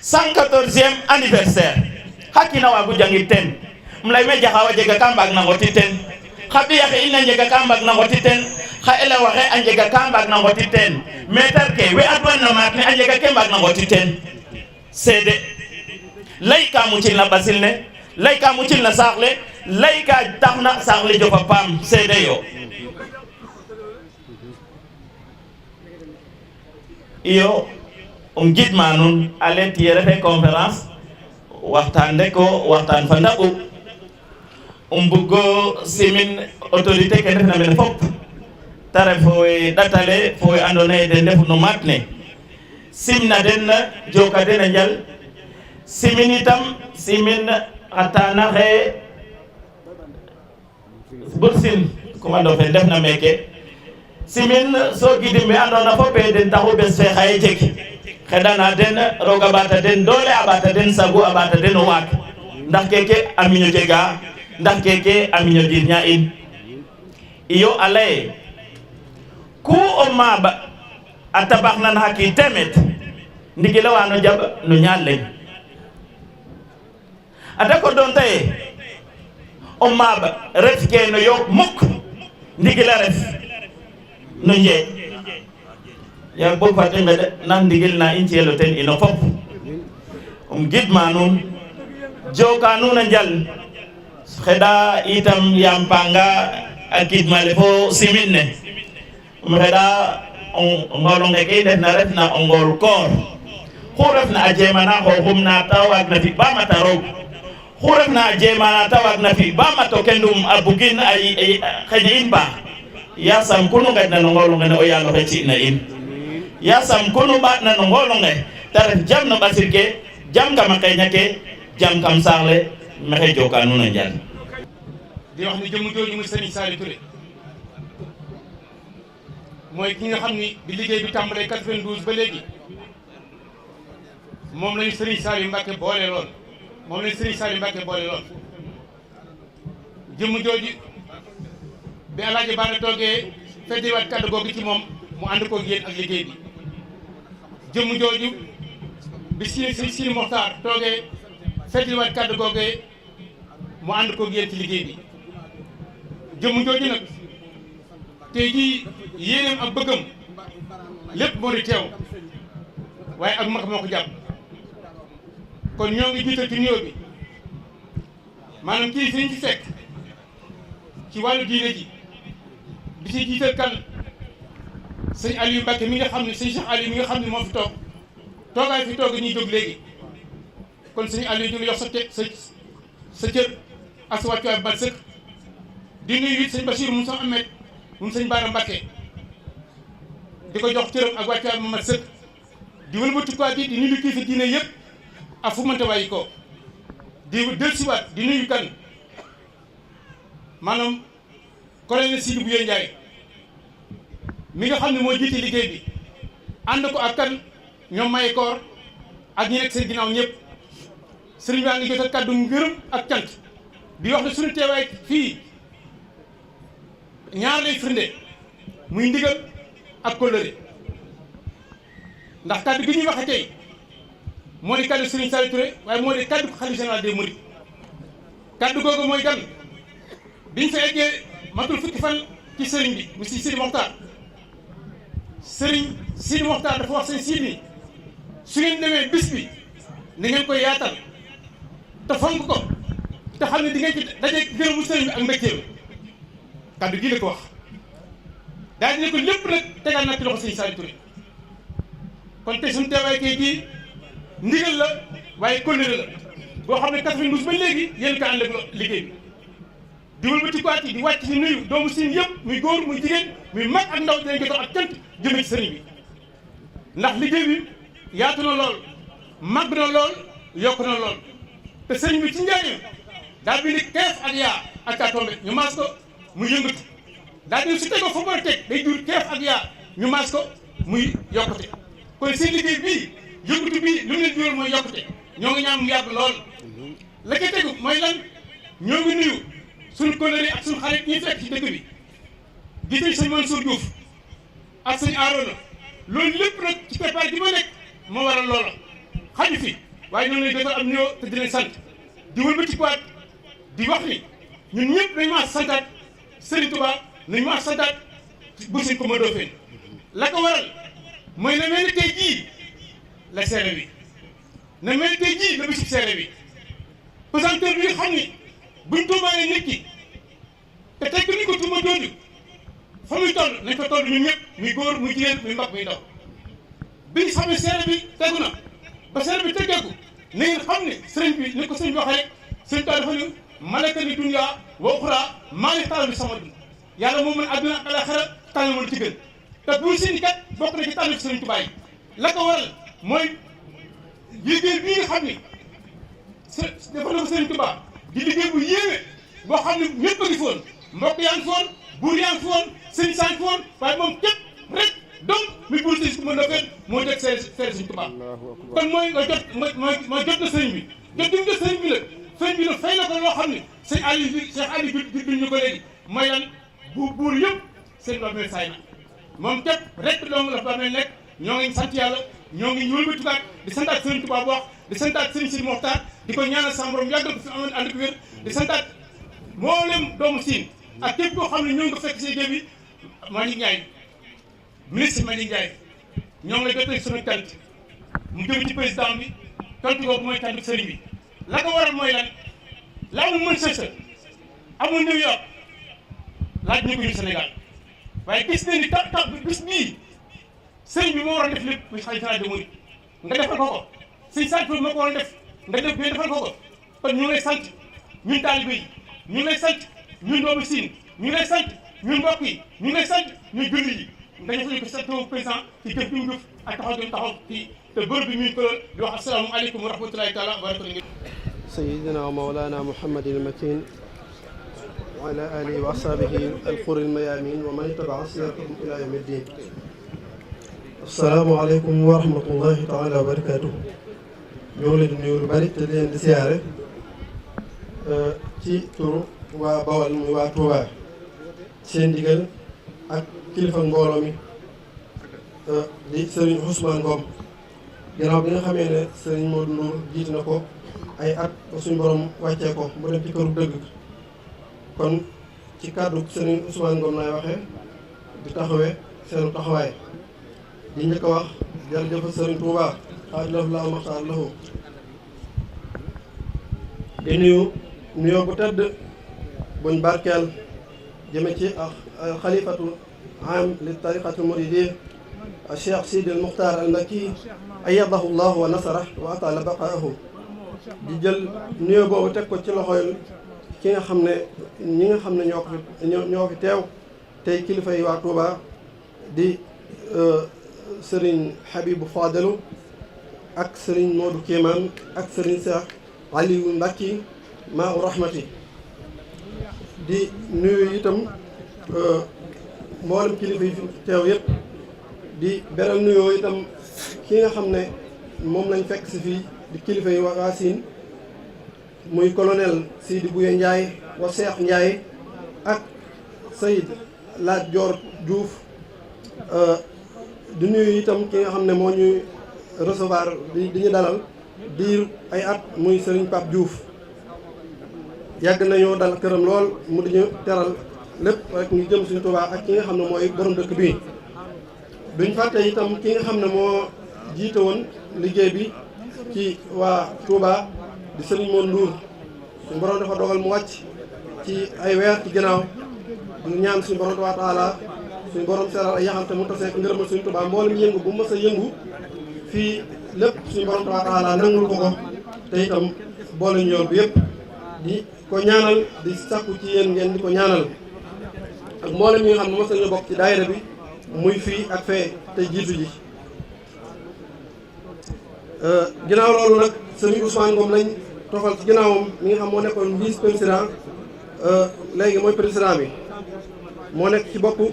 114e anniversaire. Hakina wagu jangi ten. Mlay me jahawa jega kambag na ngoti ten. Khabi ya ina jega kambag na ngoti ten. Kha ele waxe anjega kambag na ngoti ten. Metar ke we adwan na matne anjega kambag na ngoti ten. Sede layka mucil na basil ne layka mucil na saxle layka taxna saxle jofa pam sede yo iyo gid manun alen ti refe conférence waxtaan de ko waxtaan fa ndabu bugo simin autorité ke ndef na mene fop ta ref fowe ɗatale fowe ando naye den ndefu no matne simna den joka den a njal simin itam simin atana xe bursin commando fe ndef na meke simin so gidim we andona fop den taxu bes fe xaye jeg xedana den roga bata den doole a bata den sagu a bata den o waag ndax keke a miño jega ndax keke a miño jirña in iyo a leye ku o maɓ a tabax nan xa ki temet ndigilo wa no jaɓ no ñaal leŋ ada ko don taye o maɓ ref ke no yook muk ndigila ref no njeeƴ ya bo fate ngede nan ndigil na in cielo ten ino fop gidma nuun joka nuun a njal xeɗa itam yam panga a gidmale fo simin ne xeɗa o ngolo ngeke i ndefna refna o ngool koor xu refna a jemana xooxum na ta waag na fi ba mata roog xu refna a jemana ta waag na fi ba mato kendum a bugin ay xeƴa in ba yasam kunu ngeɗna no ngolo ngene o yaalo xe ci'na in yasam kunu ɓaatna no ngolo nge ta ref jam no ɓasir ke jam kam a qeeña ke jam kam saax le maxey joka nuun a njal di wax ni jëmm jooju muy Serigne Saliou Touré mooy ki nga xam ni bi liggéey bi tàmbalee 92 ba léegi moom lañu Serigne Saliou Mbacké boole lool moom lañu Serigne Saliou Mbacké boole lool jëmm jooju bi Alaaji Baara toogee feddiwaat kàddu googu ci moom mu ànd koog yéen ak liggéey bi jëmm jooju bi Sidi Mokhtar toogee feddiwaat kàddu googee mu ànd koog yéen ci liggéey bi jëmm jooju nag tey jii yéeneem ak bëggam lépp moo di teew waaye ak mag moo ko jàpp kon ñoo ngi jiital ci nuyoo bi maanaam kii fi ñu ci fekk ci wàllu diine ji di ci jiital kan sëñ Aliou Mbacké mi nga xam ne sëñ Cheikh Aliou mi nga xam ne moo fi toog toogaay fi toog ñuy jóg léegi kon sëñ Aliou ñu ngi yox sa cër ak sa wàccuwaay bu mat sëkk di nuyu it sëñ Bachir moom sama Ahmed moom sëñ Bara Mbacké di ko jox cëram ak wàccuwaay bu mat sëkk di wëlbatikuwaat yi di nuyu kilifa diine yëpp ak fu mënta wàyyi ko di dellusiwaat di nuyu kan maanaam colonel Sidi Bouye Ndiaye mi nga xam ne moo jiite liggéey bi ànd ko ak kan ñoom maye koor ak ñi nekk seen ginnaaw ñëpp sëriñ baa ngi jot kàddu ngërëm ak cant di wax ne suñu teewaay fii ñaar lay firnde muy ndigal ak kóllëre ndax kàddu gi ñuy waxe tey moo di kàddu Serigne Saliou Touré waaye moo di kàddu xalifa général des mourides kàddu googu mooy gan biñ fa eggee matul fukki fan ci sëriñ bi mu si Sidi Mokhtar sëriñ Sidi Mokhtar dafa wax seen Sidi su ngeen demee bis bi ni ngeen koy yaatal te fonk ko te xam ne di ngeen ci daje gërëmu sëriñ bi ak mbégteelu kàddu gii la ko wax daal di ne ko lépp nag tegal na ci loxo Serigne Saliou Touré kon tey suñu teewaay kay jii ndigal la waaye kóllëre la boo xam ne 92 ba léegi yéen ka ànd ak liggéey bi di wëlbatikuwaat yi di wàcc ci nuyu doomu siin yëpp muy góor muy jigéen muy mag ak ndaw dinañ ko dox ak cant jëme ci sëriñ bi ndax liggéey bi yaatu na lool màgg na lool yokk na lool te sëriñ bi ci njaañam daal bi ni keef ak yaa ak kaa tombe ñu maas ko muy yëngatu daal di su tegoo fa mën a teg day jur keef ak yaa ñu maas ko muy yokkute kon seen liggéey bii yëngatu bii lu mu leen jural mooy yokkute ñoo ngi ñaan mu yàgg lool la ca tegu mooy lan ñoo ngi nuyu suñu kóllëre ak suñu xarit ñi fekk ci dëkk bi gis nañ sëñ Mansour Diouf ak sëñ Arona loolu lépp nag ci keppaar gi ma nekk moo waral loola xaju fi waaye ñoo ngi lay defal am nuyoo te di leen sant di wëlbatikuwaat di wax ni ñun ñëpp nañu maa santaat Serigne Touba nañu maa santaat bu suñ ko ma doofeen la ko waral mooy na mel ni tey jii la seere bi na mel ni tey jii la bisib seere bi pesanteur bi nga xam ni buñ tuumaalee nit ki te teg ni ko tuuma jooju fa muy toll nañ fa toll ñun ñëpp muy góor muy jigéen muy mag muy ndaw biñ xam ne seere bi tegu na ba seere bi teggeeku na ngeen xam ne sëriñ bi ni ko sëriñ bi waxee rek sëriñ Tuubaa dafa ni malaka ni dunya wa uxra maa ngi taal bi sama dund yàlla moom mën àdduna ak alaxira tànn mën ci gën te buy seen kat bokk na ci tànn ci sëriñ Tuubaa yi la ko waral mooy liggéey bii nga xam ni dafa na ko sëriñ Tuubaa di liggéey bu yéeme boo xam ne ñëpp a ngi foon mbokk yaa ngi foon buur yaa ngi foon sëriñ saa ngi foon waaye moom képp rek donc mi buur si mën na fen moo jot seere sëriñ Tuubaa kon mooy nga jot mooy jot na sëriñ bi jot di nga sëriñ bi la sëriñ bi la fay na ko loo xam ne sëñ Aliou bi Cheikh Aliou bi duñ ñu ko léegi mooy lan buur yëpp seen bàmmeel saay na moom képp rek dong la bàmmeel nekk ñoo ngi sant yàlla ñoo ngi ñuul ba tukaat di santaat sëriñ Tuubaa bu wax di santaat sëriñ Sidi Mokhtar di ko ñaanal sama borom yàggal ko fi amoon ànd ko wér di santaat mboolem doomu siin ak képp koo xam ne ñoo ngi ko fekk si géej bi Malick Ndiaye ministre Malick Ndiaye ñoo ngi lay jotee suñu cant mu jëm ci président bi cant googu mooy cant sëriñ bi la ko waral mooy lan la amul Manchester amul New York laaj ñu ko ñu Sénégal waaye gis nañ ni tax bis bii sëriñ bi moo war a def lépp muy xalifa général des mourides nga defal ko ko sëñ sant moo ko war a def nga def bi defal ko ko kon ñu ngi lay sant ñun taalibe yi ñu ngi lay sant ñun doomu Siin ñu ngi lay sant ñun mbokk yi ñu ngi lay sant ñun julli yi nga defal ko sant président ci jëf bi mu jëf ak taxaw bi taxaw fii te bërëb bi ñuy ko di wax asalaamaaleykum wa rahmatulahi taala wa barakatuh. سيدنا ومولانا محمد المكين وعلى آله وأصحابه الخر الميامين ومن اتبع سيرتهم إلى يوم الدين. السلام عليكم ورحمة الله تعالى وبركاته. ñoo ngi leen di nuyu lu bari te di leen di siyaare ci turu waa Bawal muy waa Touba seen digal ak kilifa mbooloo mi di Serigne Ousmane Ngom ginnaaw bi nga xamee ne Serigne Modou Ndour jiite na ko ay at suñu borom wàccee ko mu dem ci këru dëgg kon ci kàddu Serigne Ousmane Ngom laay waxee di taxawee seenu taxawaay di njëkk a wax jërëjëf Serigne Touba xaajalof la maxtaar lahu di nuyu nuyoo bu tedd buñ barkeel jëme ci xalifatu am li tariqatu muridi Cheikh Sidi al Muxtaar al Makki ayyadahu llahu wa nasara wa atala baqaahu di jël nuyoo boobu teg ko ci loxoy ki nga xam ne ñi nga xam ne ñoo fi teew tey kilifa yi waa Touba di Serigne Habibou Fadelu ak Serigne Modou Kéemaan ak Serigne Cheikh Aliou Mbacke maa u rahmati di nuyu itam mboolem kilifa yi fi teew yëpp di beral nuyoo itam ki nga xam ne moom lañ fekk si fii di kilifa yi waa Siin muy colonel Sidi Bouye Ndiaye wa Cheikh Ndiaye ak Sayid Laat Joor Diouf di nuyu itam ki nga xam ne moo ñuy recevoir di ñu dalal diir ay at muy Serigne Pape Diouf yàgg nañoo dal këram lool mu di ñu teral lépp rek ñu jëm suñu Touba ak ki nga xam ne mooy borom dëkk bii duñ fàtte itam ki nga xam ne moo jiite woon liggéey bi ci waa Touba di Serigne Modou Ndour suñu borom dafa dogal mu wàcc ci ay weer ci ginnaaw ñu ñaan suñu borom wa taala suñu borom seeral ay yaxante mu tasee ngërëmal suñu Touba mboolem yëngu bu mës a yëngu fii lépp suñu borom wa taala nangul ko te itam boole ñu yoon bi yëpp di ko ñaanal di sakku ci yéen ngeen di ko ñaanal ak mboolem ñi nga xam ne mës nañu bokk ci daayira bi muy fii ak fee te jiitu ji ginnaaw loolu nag Serigne Ousmane Ngom lañ tofal ci ginnaawam mi nga xam moo nekkoon vice président léegi mooy président bi moo nekk ci boppu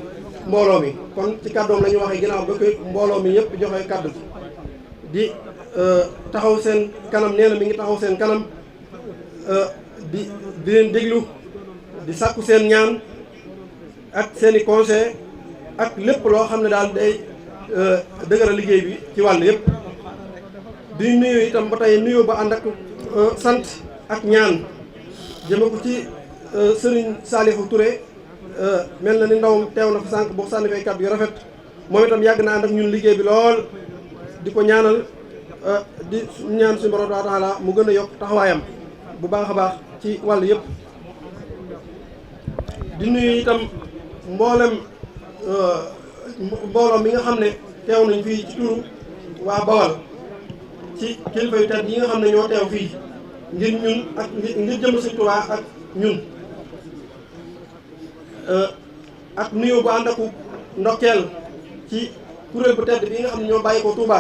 mbooloo mi kon ci kàddoom la ñu waxee ginnaaw ba koy mbooloo mi yëpp joxe kàddu di taxaw seen kanam nee na mi ngi taxaw seen kanam di leen déglu di sàkku seen ñaan ak seen i conseil ak lépp loo xam ne daal day dëgëral liggéey bi ci wàll yëpp di nuyu itam ba tey nuyu ba ànd ak sant ak ñaan jëme ko ci Serigne Salifou Touré mel na ni ndawam teew na fa sànq boo sànni fay kàddu yu rafet moom itam yàgg na ànd ak ñun liggéey bi lool di ko ñaanal di ñaan suñu borom wa taala mu gën a yokk taxawaayam bu baax a baax ci wàll yëpp di nuyu itam mboolem mbooloo mi nga xam ne teew nañ fii ci turu waa Bawal ci kilifa yu tedd yi nga xam ne ñoo teew fii ngir ñun ak ngir jëm Sëriñ Tuubaa ak ñun ak nuyoo bu ànd ak ndokkeel ci kuréel bu tedd bi nga xam ne ñoo bàyyi ko Touba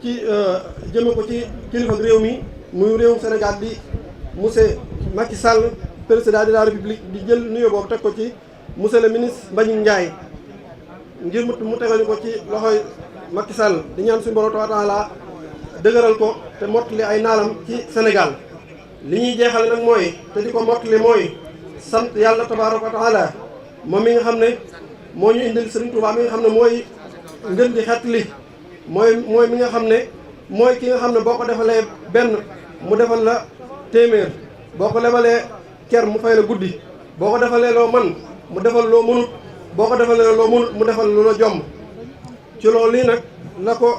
ci jëme ko ci kilifa réew mi muy réewum Sénégal di monsieur Macky Sall président de la République di jël nuyoo boobu teg ko ci monsieur le ministre Mbagnick Ndiaye ngir mu tegal ko ci loxoy Macky Sall di ñaan suñu borom taala dëgëral ko te mottali ay naalam ci Sénégal li ñuy jeexale nag mooy te di ko mottali mooy sant yàlla tabaaraka wa taala moom mi nga xam ne moo ñu indil Serigne Touba mi nga xam ne mooy ngën di xet li mooy mi nga xam ne mooy ki nga xam ne boo ko defalee benn mu defal la téeméer boo ko lebalee ker mu fay la guddi boo ko defalee loo man mu defal loo mënut boo ko defalee loo mënut mu defal lu la jomm ci loolu lii nag la ko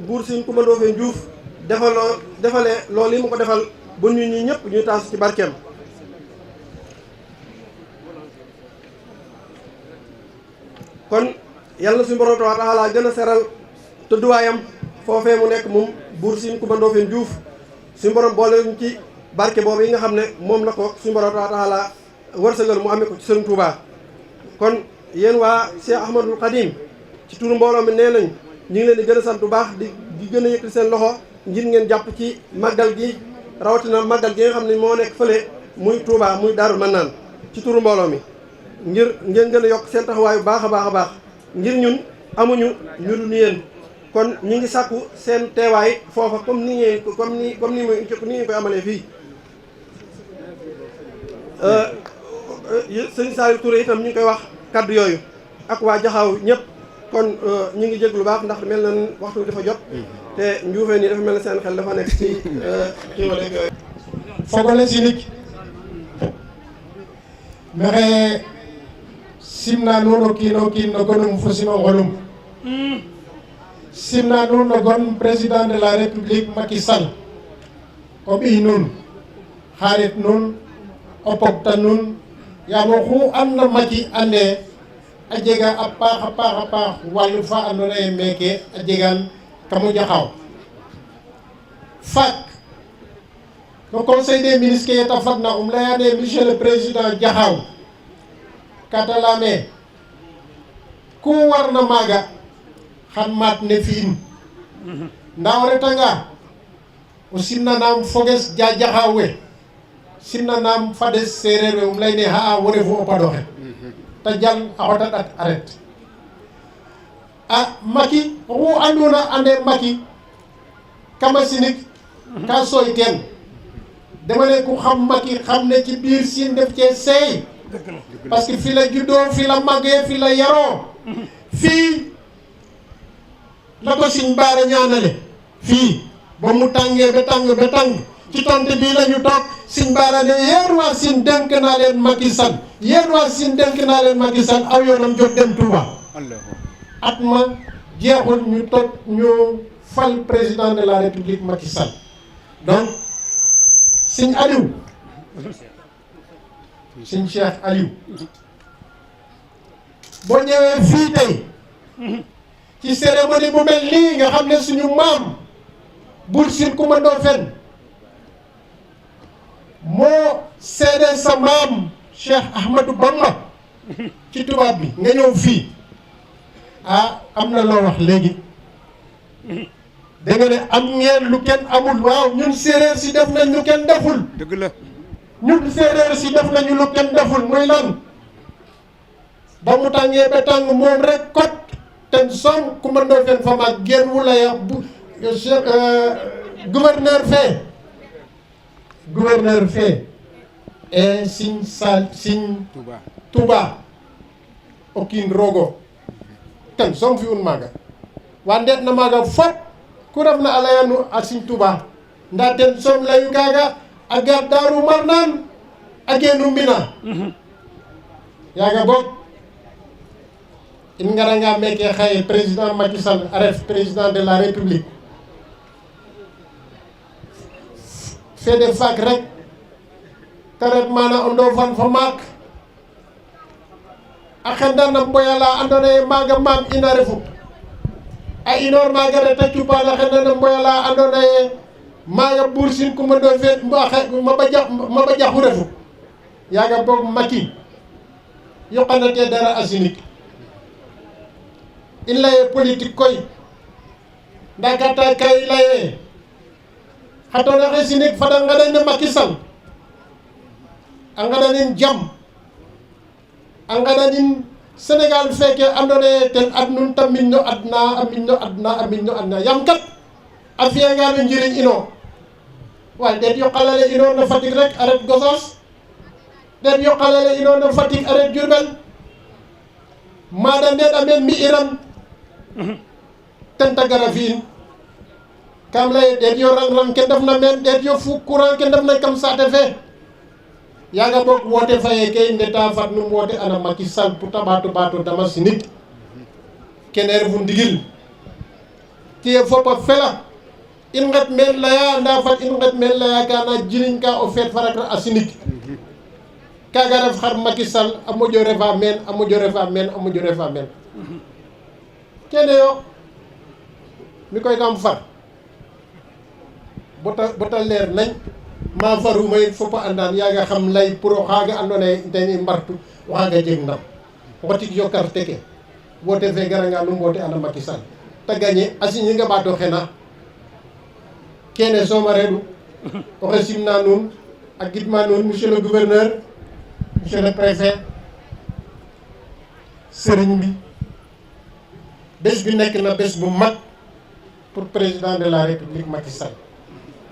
buur Sine Coumba Ndoffène Diouf defalee loolu yi mu ko defal ba ñun ñi ñëpp ñuy taas ci barkeem. kon yàlla na suñu borom tabaaraka wa taala gën a seral tëdduwaayam foofee mu nekk moom buur Sine Coumba Ndoffène Diouf suñu borom boole ñu ci barke boobu yi nga xam ne moom la ko suñu borom tabaaraka wa taala wërsëgal mu amee ko ci Sëriñ Touba. kon yéen waa Cheikh Ahmadul Khadim ci turu mbooloo mi nee nañ ñu ngi leen di gën a sant bu baax di gën a yëkkati seen loxo ngir ngeen jàpp ci màggal gi rawatina màggal gi nga xam ne moo nekk fële muy Touba muy Daaru Manaan ci turu mbooloo mi. ngir ngeen gën a yokk seen taxawaay bu baax a baax a baax ngir ñun amuñu ñu dul yéen kon ñu ngi sàkku seen teewaay foofa comme ni ngeen koy amalee fii. sëñ Saliou Touré itam ñu ngi koy wax kaddu yooyu ak waa Jaxaaw ñëpp kon ñu ngi jéglu baax ndax mel na waxtu dafa jot te njuufee nii dafa mel na seen xel dafa nekk ci xiiwale yooyu. fogole sinig maxey simna nuun o kiin o kiin no gonum fo sima ngolum simna nuun no gon président de la république Macky Sall o ɓiy nuun xarit nuun o pogta nuun yaam oxu andna Macky ande a jega a paax wallu fa andoona yee meeke a jegan kamo Jaxaaw faak no conseil des ministres ke yeta fadna leyane monsieur le président Jaxaaw kata leyame ku warna maaga xan maat ne fi'in ndaa o retanga o simnanaam foges Jaxaaw we simnanaam fades seereer we leyne xa'a wo refu o paɗoxe ta jal a xota ɗat a ret a Macky oxu anduna ande Macky kama sinig ka sooy teen dama ne ku xam Macky xam ne ci biir Sine def cee seey parce que fi la juddoo fi la màggee fi la yaroo fii la ko Sëñ Baara ñaanale fii ba mu tàngee ba tàng ci tonte bii la ñu toog Sëñ Baara ne yéen waa Sine dénk naa leen Macky Sall yéen waa Sine dénk naa leen Macky Sall aw yoonam jóg dem Touba at ma jeexul ñu fal président de la République Macky Sall donc Sëñ Aliou Sëñ Cheikh Aliou boo ñëwee fii tey ci cérémonie bu mel nii nga xam ne suñu maam Buur Sine Coumba Ndoffène moo seede sa maam Cheikh Ahmadou Bamba ci tubaab bi nga ñëw fii am na loo wax léegi da nga ne am ngeen lu kenn amul waaw ñun séeréer si def nañ lu kenn deful dëgg la ñun séeréer si def nañu lu kenn deful muy lan ba mu tàngee ba tàng moom rek kot ten som Coumba Ndoffène fa maag génn wu laya bu gouverneur fee e Sine Touba o kiin roogo ten som fi un maaga wa ndeet na maaga fop ku refna a leyanu a Sine Touba ndaa ten som leyu kaaga a gar Daaru Marnaan a geenu mbina yaaga boog in ngaranga meeke xaye président Macky Sall a ref président de la République fede faak rek te ret mana o Ndofane fa maak a xenda na mboya la andoona yee maaga maam ina refu a inoor maaga reta cupaan a xenda na mboya la andoona yee maaga Buur Sine Coumba Ndoffène Maba Jaxu refu yaaga boog Macky yoqanate dara a sinig in laye politique koy ndaa kata kay laye xa toona xe sinig fada ngadanin Macky Sall a ngadanin jam a ngadanin Sénégal feke andoona yee ten adnun ta miñno adna yam kat a fi'angaan o njiriñ ino waay den yoqalale ino no Fatick rek a ret Gossas den yoqalale ino no Fatick a ret Diourbel maada ndeeɗa meen mbi'iran ten ta gara fi'in kam lay ɗeet yo rang ke ndefna meen ɗeet yo fu courant ke ndefna kam saate fe yaaga boog woote faye ke i ndeta fat num woote ana Macky Sall pour ta ɓaato dama sinig keneer fu ndigil tiye fopa fela in nget men leya nda fat in nget men leya kana jiriñ ka o feet farata a sinig kaga ref xar Macky Sall a moƴo refa meen a moƴo refa meen a moƴo refa meen kene yo mi koy kam far bota leer nañ ma faruma yit fopa andan yaga xam lay pour o xaaga ando naye ten i mbartu o xaaga jeg ndam xotik yo carte ke wote fe garanga nu mbote anda Macky Sall te gagné a signer nga ɓaato xena kene sooma reɗu oxe simna nuun a gidma nuun monsieur le gouverneur monsieur le préfet sëriñ bi bés bi nekk na bés bu mag pour président de la république Macky Sall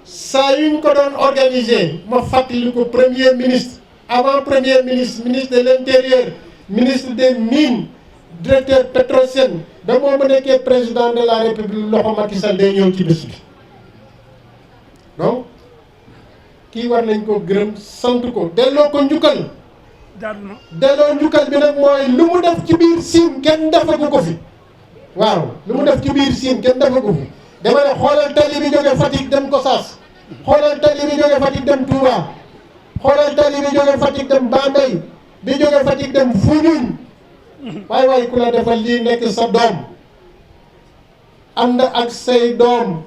saa yuñ ko doon organiser ma fàttali ko premier ministre avant premier ministre ministre de l'intérieur ministre des mines directeur Petrosen da moo ma nekkee président de la république loxo Macky Sall day ñëw ci bés bi donc kii war nañ ko gërëm sant ko delloo ko njukkal delloo njukkal bi nag mooy lu mu def ci biir Sine kenn defagu ko fi waaw lu mu def ci biir Sine kenn defagu fi dama ne xoolal tali bi jóge Fatick dem Gossas xoolal tali bi jóge Fatick dem Touba xoolal tali bi jóge Fatick dem Bambey bi jóge Fatick dem Foundiougne waay waay ku la defal lii nekk sa doom ànd ak say doom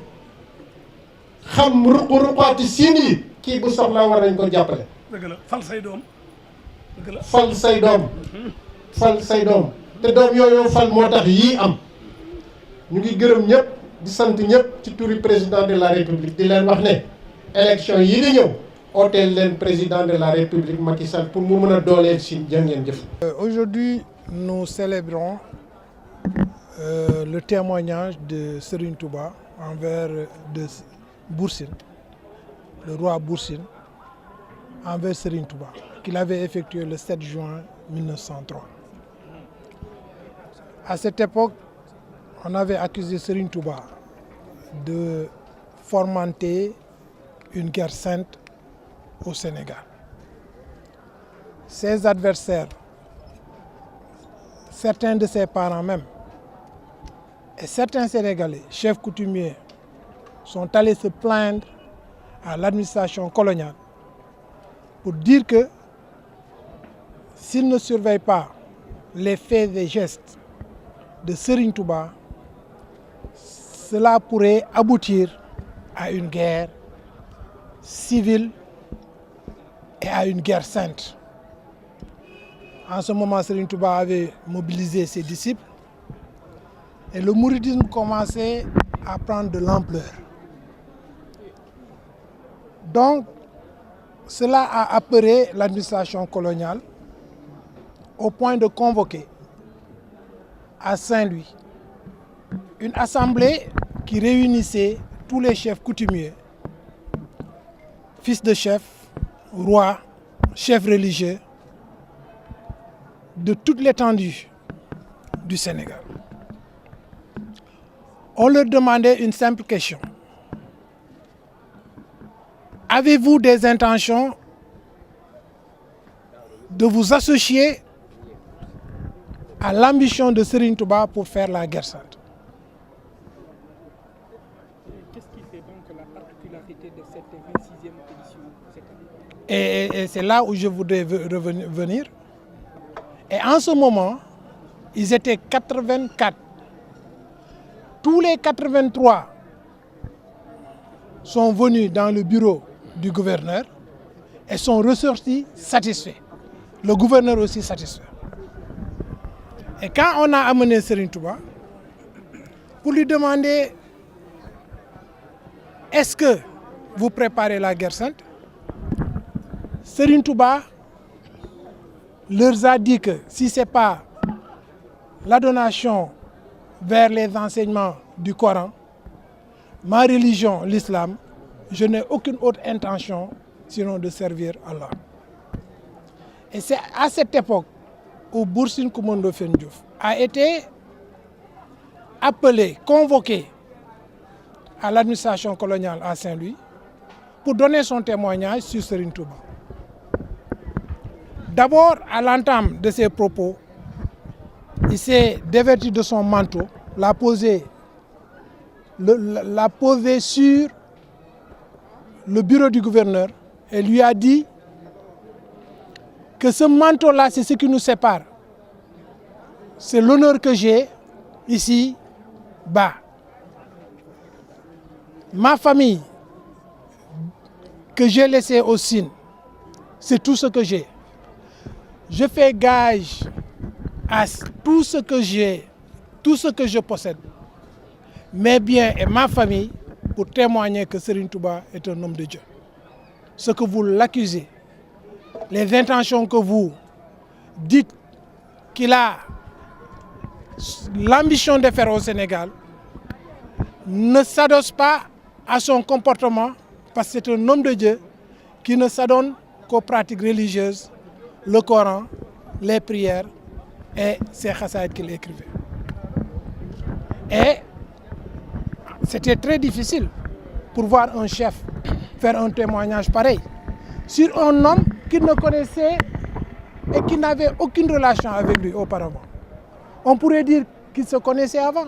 xam ruqu-ruqaati Sine yi kii bu soxla war nañ ko jàppale. dëgg la fal say doom dëgg la fal say doom fal say doom te doom yooyu fal moo tax yii am ñu ngi gërëm ñëpp di sant ñëpp ci turi président de la république di leen wax ne élection yi di ñëw ooteel leen président de la république Macky Sall pour mu mën a dooleel Sine jërë ngeen jëf. Aujourd'hui nous célébrons le témoignage de Serigne Touba envers de Bour Sine, le roi Bour Sine, envers Serigne Touba, qu'il avait effectué le 7 juin 1903. À cette époque, on avait accusé Serigne Touba de fomenter une guerre sainte au Sénégal. Ses adversaires, certains de ses parents même, et certains Sénégalais, chefs coutumiers, sont allés se plaindre à l'administration coloniale pour dire que s'ils ne surveillent pas les faits et gestes de Serigne Touba, cela pourrait aboutir à une guerre civile et à une guerre sainte. En ce moment, Serigne Touba avait mobilisé ses disciples et le mouridisme commençait à prendre de l'ampleur. Donc, cela a apeuré l'administration coloniale au point de convoquer à Saint-Louis une assemblée qui réunissait tous les chefs coutumiers, fils de chefs, rois, chefs religieux, de toute l'étendue du Sénégal. On leur demandait une simple question. Avez-vous des intentions de vous associer à l'ambition de Serigne Touba pour faire la guerre sainte? Qu'est-ce qui fait donc la particularité de cette 26e édition cette année? Et c'est là où je voudrais revenir. Et en ce moment, ils étaient 84. Tous les 83 sont venus dans le bureau du gouverneur et sont ressortis satisfaits. Le gouverneur aussi satisfait. Et quand on a amené Serigne Touba pour lui demander est-ce que vous préparez la guerre sainte, Serigne Touba leur a dit que si ce n'est pas la donation vers les enseignements du Coran, ma religion, l'islam, je n'ai aucune autre intention sinon de servir Allah. Et c'est à cette époque où Bour Sine Coumba Ndoffène Diouf a été appelé, convoqué à l'administration coloniale à Saint-Louis pour donner son témoignage sur Serigne Touba. D'abord, à l'entame de ses propos, il s'est dévêtu de son manteau, l'a posé sur le bureau du gouverneur et lui a dit que ce manteau-là, c'est ce qui nous sépare. C'est l'honneur que j'ai ici bas. Ma famille que j'ai laissée au Sine, c'est tout ce que j'ai. Je fais gage à tout ce que j'ai, tout ce que je possède, mes biens et ma famille, pour témoigner que Serigne Touba est un homme de Dieu. Ce que vous l'accusez, les intentions que vous dites qu'il a l'ambition de faire au Sénégal, ne s'adosse pas à son comportement, parce que c'est un homme de Dieu qui ne s'adonne qu'aux pratiques religieuses, le Coran, les prières et ses khassaïd qu'il écrivait. Et c'était très difficile pour voir un chef faire un témoignage pareil sur un homme qu'il ne connaissait et qui n'avait aucune relation avec lui auparavant. On pourrait dire qu'ils se connaissaient avant,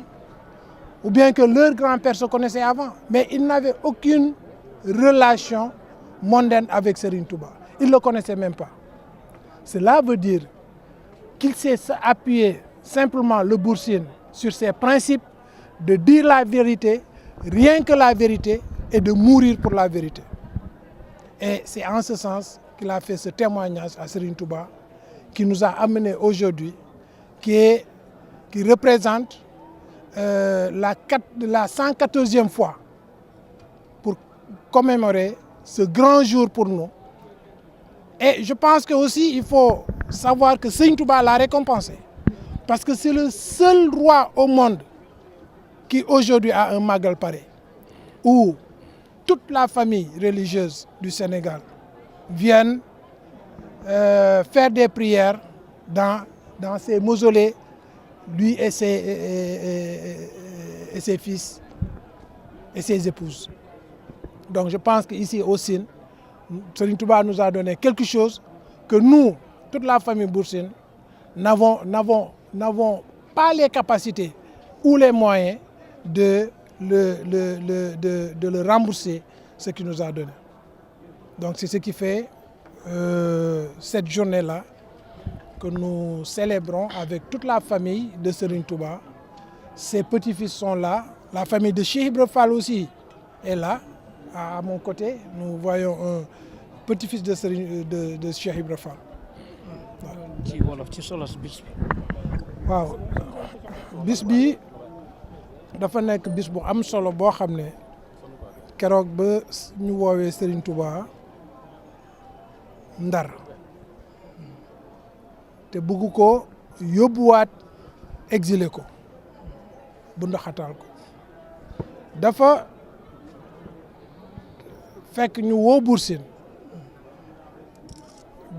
ou bien que leur grand-père se connaissait avant, mais ils n'avaient aucune relation mondaine avec Serigne Touba. Ils ne le connaissaient même pas. Cela veut dire qu'il s'est appuyé simplement le Bour Sine sur ses principes de dire la vérité, rien que la vérité, et de mourir pour la vérité. Et c'est en ce sens qu'il a fait ce témoignage à Serigne Touba qui nous a amenés aujourd'hui, qui représente la 114e fois pour commémorer ce grand jour pour nous. Et je pense que aussi il faut savoir que Serigne Touba l'a récompensé, parce que c'est le seul roi au monde qui aujourd'hui a un magal pareil, où toute la famille religieuse du Sénégal viennent faire des prières dans ses mausolées, lui et ses fils et ses épouses. Donc je pense qu'ici au Sine, Serigne Touba nous a donné quelque chose que nous, toute la famille Bour Sine, n'avons pas les capacités ou les moyens de le rembourser, ce qu'il nous a donné. Donc c'est ce qui fait cette journée-là que nous célébrons avec toute la famille de Serigne Touba. Ses petits-fils sont là, la famille de Cheikh Ibra Fall aussi est là. À mon côté, nous voyons un petit-fils de Cheikh Ibra Fall. ci wolof ci solos bis bi. waaw bis bi dafa nekk bis bu am solo boo xam ne keroog ba ñu woowee Serigne Touba Ndar te bugg ko yóbbuwaat exilé ko bu ndoxatal ko dafa fekk ñu woo Bour Sine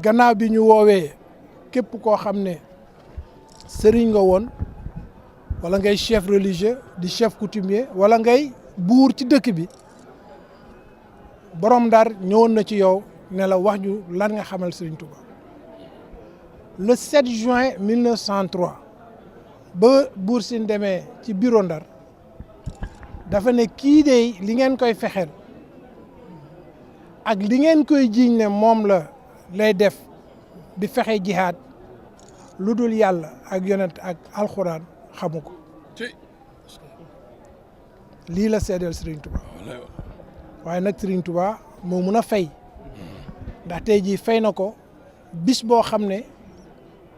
gannaaw bi ñu woowee képp koo xam ne sëriñ nga woon wala ngay chef religieux di chef coutumier wala ngay buur ci dëkk bi borom Ndar ñëwoon na ci yow ne la wax ñu lan nga xamal Serigne Touba. Le 7 juin 1903 ba Bour Sine demee ci bureau Ndar dafa ne kii de li ngeen koy fexeel ak li ngeen koy jiiñ ne moom la lay def di fexe jihaad lu dul yàlla ak yonent ak alxuraan xamu ko lii la seedeel Serigne Touba waaye nag Serigne Touba moo mun a fay ndax tey jii fay na ko bis boo xam ne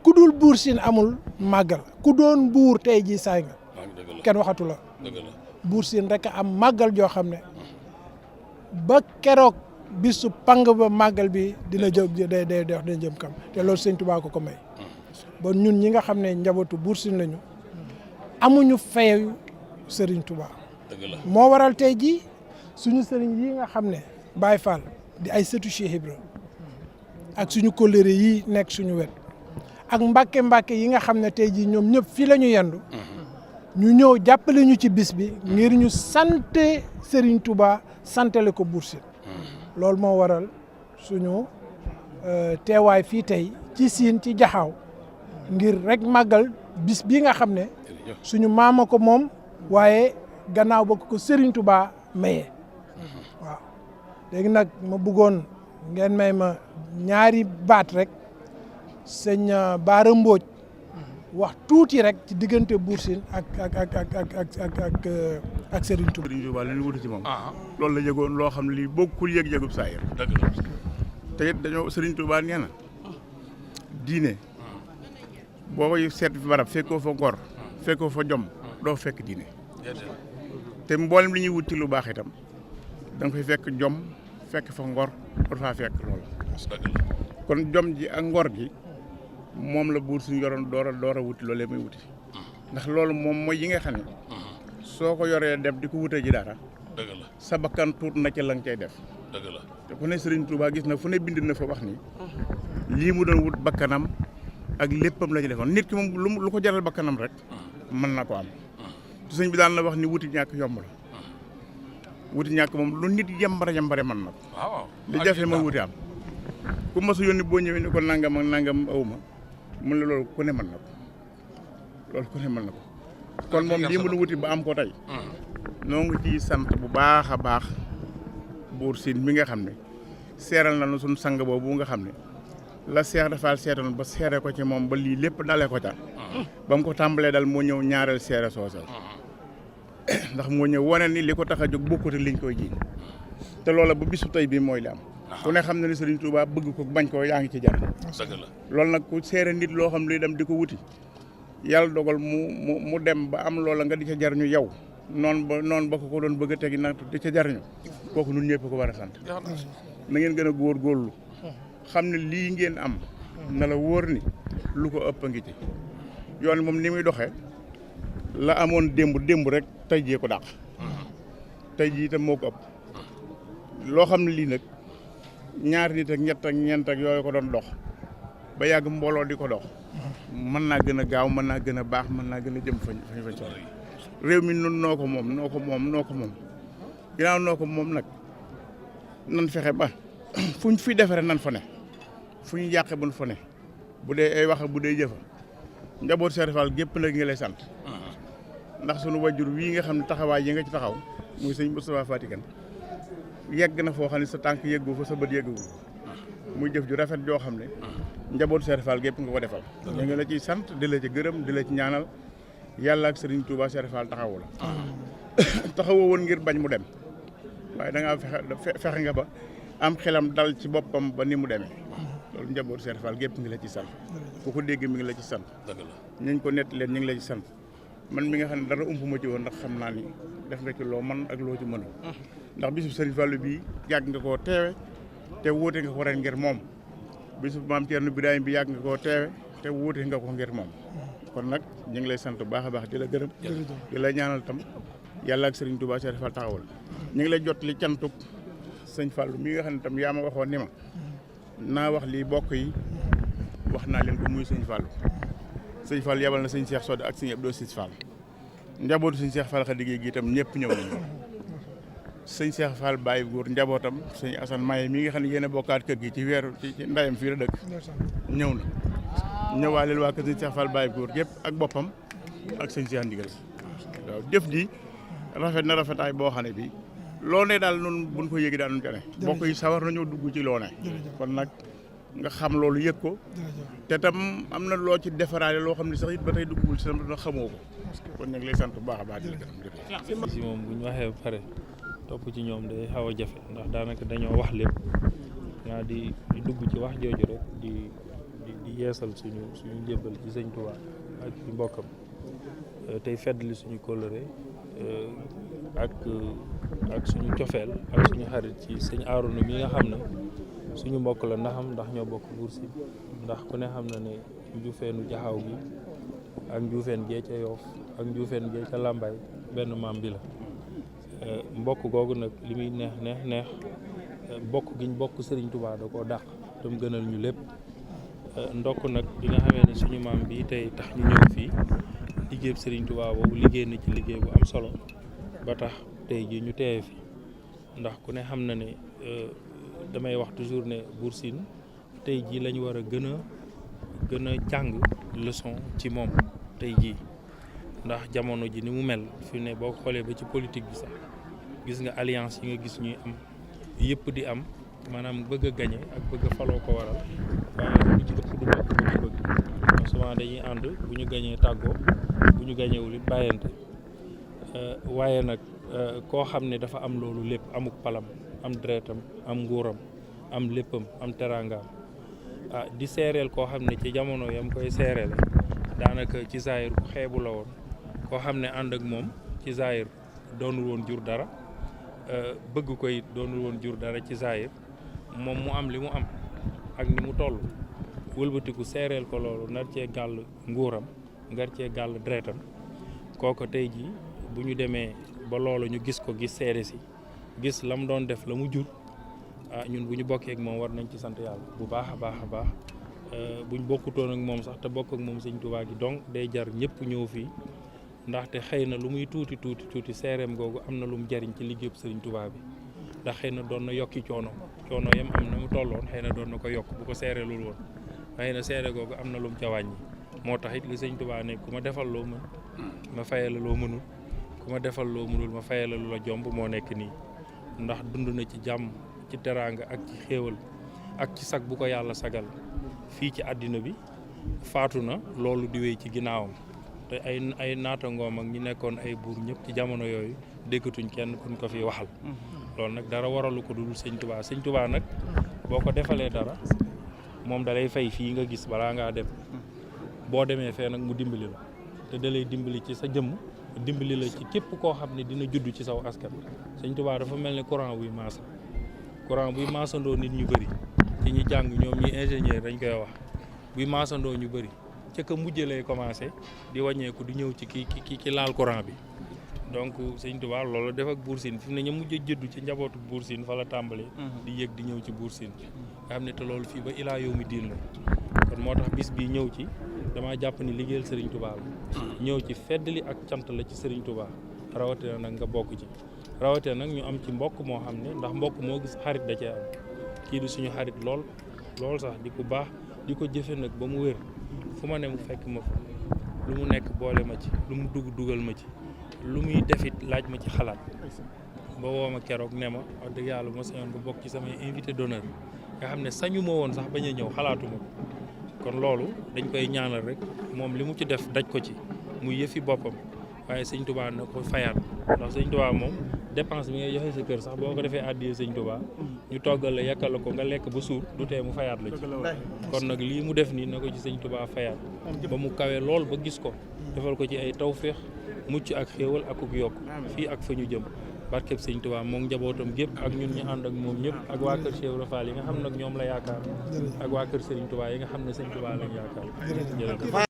ku dul Bour Sine amul màggal ku doon buur tey jii saay nga kenn waxatu la Bour Sine rek am màggal joo xam ne ba keroog bisu pang ba màggal bi dina jëm kam te loolu Serigne Touba ko may ba ñun ñi nga xam ne njabootu Bour Sine lañu amuñu fayu Serigne Touba moo waral tey jii suñu sëriñ yi nga xam ne Baye Fall di ay sëtu Cheikh Ibra ak suñu kóllëre yi nekk suñu wet ak mbàkke yi nga xam ne tey jii ñoom ñëpp fii la ñu yendu ñu ñëw jàppale ñu ci bis bi ngir ñu sante Serigne Touba santale ko Bour Sine loolu moo waral suñu teewaay fii tey ci Sine ci Jaxaaw ngir rek màggal bis bii nga xam ne suñu maama ko moom waaye gannaaw ba ko Serigne Touba maye waaw léegi nag ma bëggoon ngeen may ma ñaari baat rek sëñ Baara Mbodj wax tuuti rek ci diggante Bour Sine ak Serigne Touba. Serigne Touba li ñu wuti ci moom. loolu la yëgoon loo xam ne lii bokkul yëg-yëgub saa yër. dëgg la te it dañoo Serigne Touba nee na diine boo koy seet fi barab fekkoo fa ngor fekkoo fa jom doo fekk diine te mboolem li ñuy wut ci lu baax itam da nga fay fekk jom fekk fa ngor doo faa fekk loolu. kon jom ji ak ngor gi moom la Bour Sine yoroon door a wuti loolee muy wuti ndax loolu moom mooy yi nga xam ne soo ko yoree dem di ko wutee ji dara. dëgg la sa bakkan tuut na ca la nga cay def. dëgg la te ku ne Serigne Touba gis na fu ne bind na fa wax ni lii mu doon wut bakkanam ak léppam la ci defoon nit ki moom lu ko jaral bakkanam rek mën na ko am. te sëñ bi daan la wax ni wuti ñàkk yomb la wuti ñàkk moom lu nit yambare mën na ko. waaw li jafe ma wuti am ku ma su yónni boo ñëwee ni ko nangam ak nangam awma mun la loolu ku ne mën na ko loolu ku ne mën na ko. kon moom lii mu nu wuti ba am ko tey noo ngi ciy sant bu baax a baax Bour Sine mi nga xam ne seeral na nu suñu sang boobu nga xam ne la seex dafaal seetoon ba seere ko ci moom ba lii lépp dale ko ca ba mu ko tàmbalee dal moo ñëw ñaareel seere soosal ndax moo ñëw wane ni li ko tax a jóg bokkute liñ koy jiiñ te loola ba bisu tey bii mooy li am ku ne xam ne ni Serigne Touba bëgg ko bañ ko yaa ngi ci jar dëgg la loolu nag ku seere nit loo xam ne dem di ko wuti yàlla dogal mu dem ba am loola nga di ca jariñu yow noonu ba ko doon bëgg a tegi nag di ca jariñu kooku ñun ñëpp ko war a sant na ngeen gën a góorgóorlu xam ne lii ngeen am na la wóor ni lu ko ëpp a ngi ci yoon moom ni muy doxee la amoon démb rek tey jii ko dàq tey jii itam moo ko ëpp loo xam ne lii nag ñaari nit ak ñett ak ñeent ak yooyu ko doon dox ba yàgg mbooloo di ko dox mën naa gën a gaaw mën naa gën a baax mën naa gën a jëm fañ soxla réew mi nun noo ko moom ginnaaw noo ko moom nag nan fexe ba fuñ fi defare nan fa ne fu ñu yàqe buñ fa ne bu dee ay wax bu dee jëfa njaboot Serigne Fall gépp nag ngi lay sant ndax sunu wajur wii nga xam ne taxawaay yi nga ci taxaw muy sëñ Moustapha Fatikan yegg na foo xam ne sa tànk yeggu fa sa bët yeggu muy jëf ju rafet joo xam ne njabootu Serigne Fall gépp nga ko defal ñu ngi la ciy sant di la ci gërëm di la ci ñaanal yàlla ak Serigne Touba Serigne Fall taxawu la taxawoo woon ngir bañ mu dem waaye da ngaa fexe nga ba am xelam dal ci boppam ba ni mu demee loolu njabootu Serigne Fall gépp ngi la ci sant ku ko dégg mi ngi la ci sant ñu ko nett leen ñu ngi la ci sant man mi nga xam ne dara ump ma ci woon ndax xam naa ni def nga ci loo man ak loo ci mënul ndax bisu Serigne Fall bii yàgg nga koo teewe te wóote nga ko ren ngir moom bisu maam Thierno Birahim bi yàgg nga koo teewe te wóote nga ko ngir moom kon nag ñu ngi lay sant bu baax a baax di la gërëm di la ñaanal tam yàlla ak Serigne Touba Serigne Fall taxawal ñu ngi lay jot li cantuk sëñ Fallou mi nga xam ne tam yaa ma waxoon ni ma naa wax lii bokk yi wax naa leen ko muy sëñ Fallou yabal na sëñ Cheikh Sode ak sëñ Abdou Sis Fall njabootu sëñ Cheikh Fall Khady gi itam ñëpp ñëw nañu sëñ Cheikh Fall Baye góor njabootam sëñ Assane Maye mi nga xam ne yéen a bokkaat kër gi ci weeru ci ndayam fii la dëkk ñëw na ñëwaaleel waa kër sëñ Cheikh Fall Baye góor yëpp ak boppam ak sëñ Cheikh Ndigal waaw jëf ji rafet na rafetaay boo xam ne bi loo ne daal noonu buñ ko yéegi daal nuñ ko ne bokk yi sawar nañoo dugg ci loo ne kon nag nga xam loolu yëg ko te tam am na loo ci defaraale loo xam ne sax it ba tey duggul si sama xamoo ko kon ñu ngi lay sant bu baax a baax di la gërëm si moom bu ñu waxee ba pare topp ci ñoom day xaw a jafe ndax daanaka dañoo wax lépp naa di dugg ci wax jooju rek di yeesal suñu njëbbal ci sëñ Tuubaa ak ci mbokkam tey feddali suñu kóllëre ak suñu cofeel ak suñu xarit ci sëñ Arouna mi nga xam ne suñu mbokk la ndax ñoo bokk Bour Sine ndax ku ne xam na ne njuufeenu jaxaw gi ak njuufeen gee ca Yoof ak njuufeen gee ca Làmbaay benn maam bi la mbokk googu nag li muy neex bokk giñ bokk Serigne Touba da koo dàq te mu gënal ñu lépp ndokk nag bi nga xamee ne suñu maam bi tey tax ñu ñëw fii liggéey Serigne Touba boobu liggéey na ci liggéey bu am solo ba tax tey ji ñu teewe fi ndax ku ne xam na ne damay wax toujours ne Bour Sine tey jii lañu war a gën a jàng leçon ci moom tey jii ndax jamono ji ni mu mel fi ne boo xoolee ba ci politique bi sax gis nga alliance yi nga gis ñuy am yëpp di am maanaam bëgg a gañe ak bëgg a faloo ko waral waaye lu ci ëpp du bokk bëgg-bëgg souvent dañuy ànd bu ñu gañee tàggoo bu ñu gañewul it bàyyante waaye nag koo xam ne dafa am loolu lépp amuk palam am deretam am nguuram am léppam am teraangaam di seereel koo xam ne ci jamono yam koy seereele daanaka ci zaahir ku xeebu la woon koo xam ne ànd ak moom ci zaahir doonul woon jur dara bëgg ko it doonul woon jur dara ci zaahir moom mu am li mu am ak ni mu toll wëlbatiku seereel ko loolu nar cee gàll nguuram ngar cee gàll deretam kooko tey jii bu ñu demee ba loolu ñu gis ko gis seere si gis la mu doon def la mu jur ñun bu ñu bokkee ak moom war nañ ci sant yàlla bu baax a baax a baax bu ñu bokkutoon ak moom sax te bokk ak moom sëñ Tuubaa gi donc day jar ñëpp ñëw fii ndaxte xëy na lu muy tuuti seereem googu am na lu mu jariñ ci liggéeyub sëriñ Tuubaa bi ndax xëy na doon na yokki coono yam am na mu tolloon xëy na doon na ko yokk bu ko seereelul woon xëy na seere googu am na lu mu ca wàññi moo tax it li sëñ Tuubaa ne ku ma defal loo mën ma fayal la loo mënul ku ma defal loo mënul ma fayal la lu la jomb moo nekk nii ndax dund na ci jàmm ci teraanga ak ci xéewal ak ci sag bu ko yàlla sagal fii ci àddina bi faatu na loolu di wéy ci ginnaawam te ay naatangoom ak ñi nekkoon ay buur ñëpp ci jamono yooyu déggatuñ kenn kuñ ko fi waxal loolu nag dara waralu ko dul sëñ Tuubaa nag boo ko defalee dara moom dalay fay fii nga gis balaa ngaa dem boo demee fee nag mu dimbali la te dalay dimbali ci sa jëmm dimbali la ci képp koo xam ne dina judd ci saw askan sëñ Tuubaa dafa mel ni courant buy maasandoo nit ñu bëri ci ñi jàng ñoom ñi ingénieur dañ koy wax buy maasandoo ñu bëri ca ka mujj lay commencé di wàññeeku di ñëw ci ki laal courant bi donc sëñ Tuubaa loolu def ak Buur Siin fi mu ne ñu mujj jëddu ci njabootu Buur Siin fa la tàmbalee di yëg di ñëw ci Buur Siin nga xam ne te loolu fii ba ilaa yow mi diin la kon moo tax bis bii ñëw ci damaa jàpp ni liggéeyal Serigne Touba la ñëw ci feddali ak cant la ci Serigne Touba rawatina nag nga bokk ci rawatina nag ñu am ci mbokk moo xam ne ndax mbokk moo gis xarit da cee am kii di suñu xarit lool sax di ku baax di ko jëfe nag ba mu wér fu ma ne mu fekk ma fa lu mu nekk boole ma ci lu mu dugal ma ci lu muy defit laaj ma ci xalaat ba woo ma keroog ne ma wax dëgg yàlla ma sañoon nga bokk ci samay invité d'honneur nga xam ne sañu ma woon sax bañ a ñëw xalaatuma ko kon loolu dañ koy ñaanal rek moom li mu ci def daj ko ci muy yëfi boppam waaye sëñ Touba na ko fayaat ndax sëñ Touba moom dépense bi ngay joxe sa kër sax boo ko defee àddiyee sëñ Touba ñu toggal la yekkal la ko nga lekk ba suur du tee mu fayaat la ci kon nag lii mu def nii na ko ci sëñ Touba fayaat ba mu kawe lool ba gis ko defal ko ci ay tawféex mucc ak xéewal ak yokk fii ak fa ñu jëm barkeb sëñ Touba moom njabootam gépp ak ñun ñu ànd ak moom ñëpp ak waa kër Cheikh Ibra Fall yi nga xam nag ñoom la yaakaar ak waa kër Serigne Touba yi nga xam ne sëñ Touba lañ yaakaar jërëjëf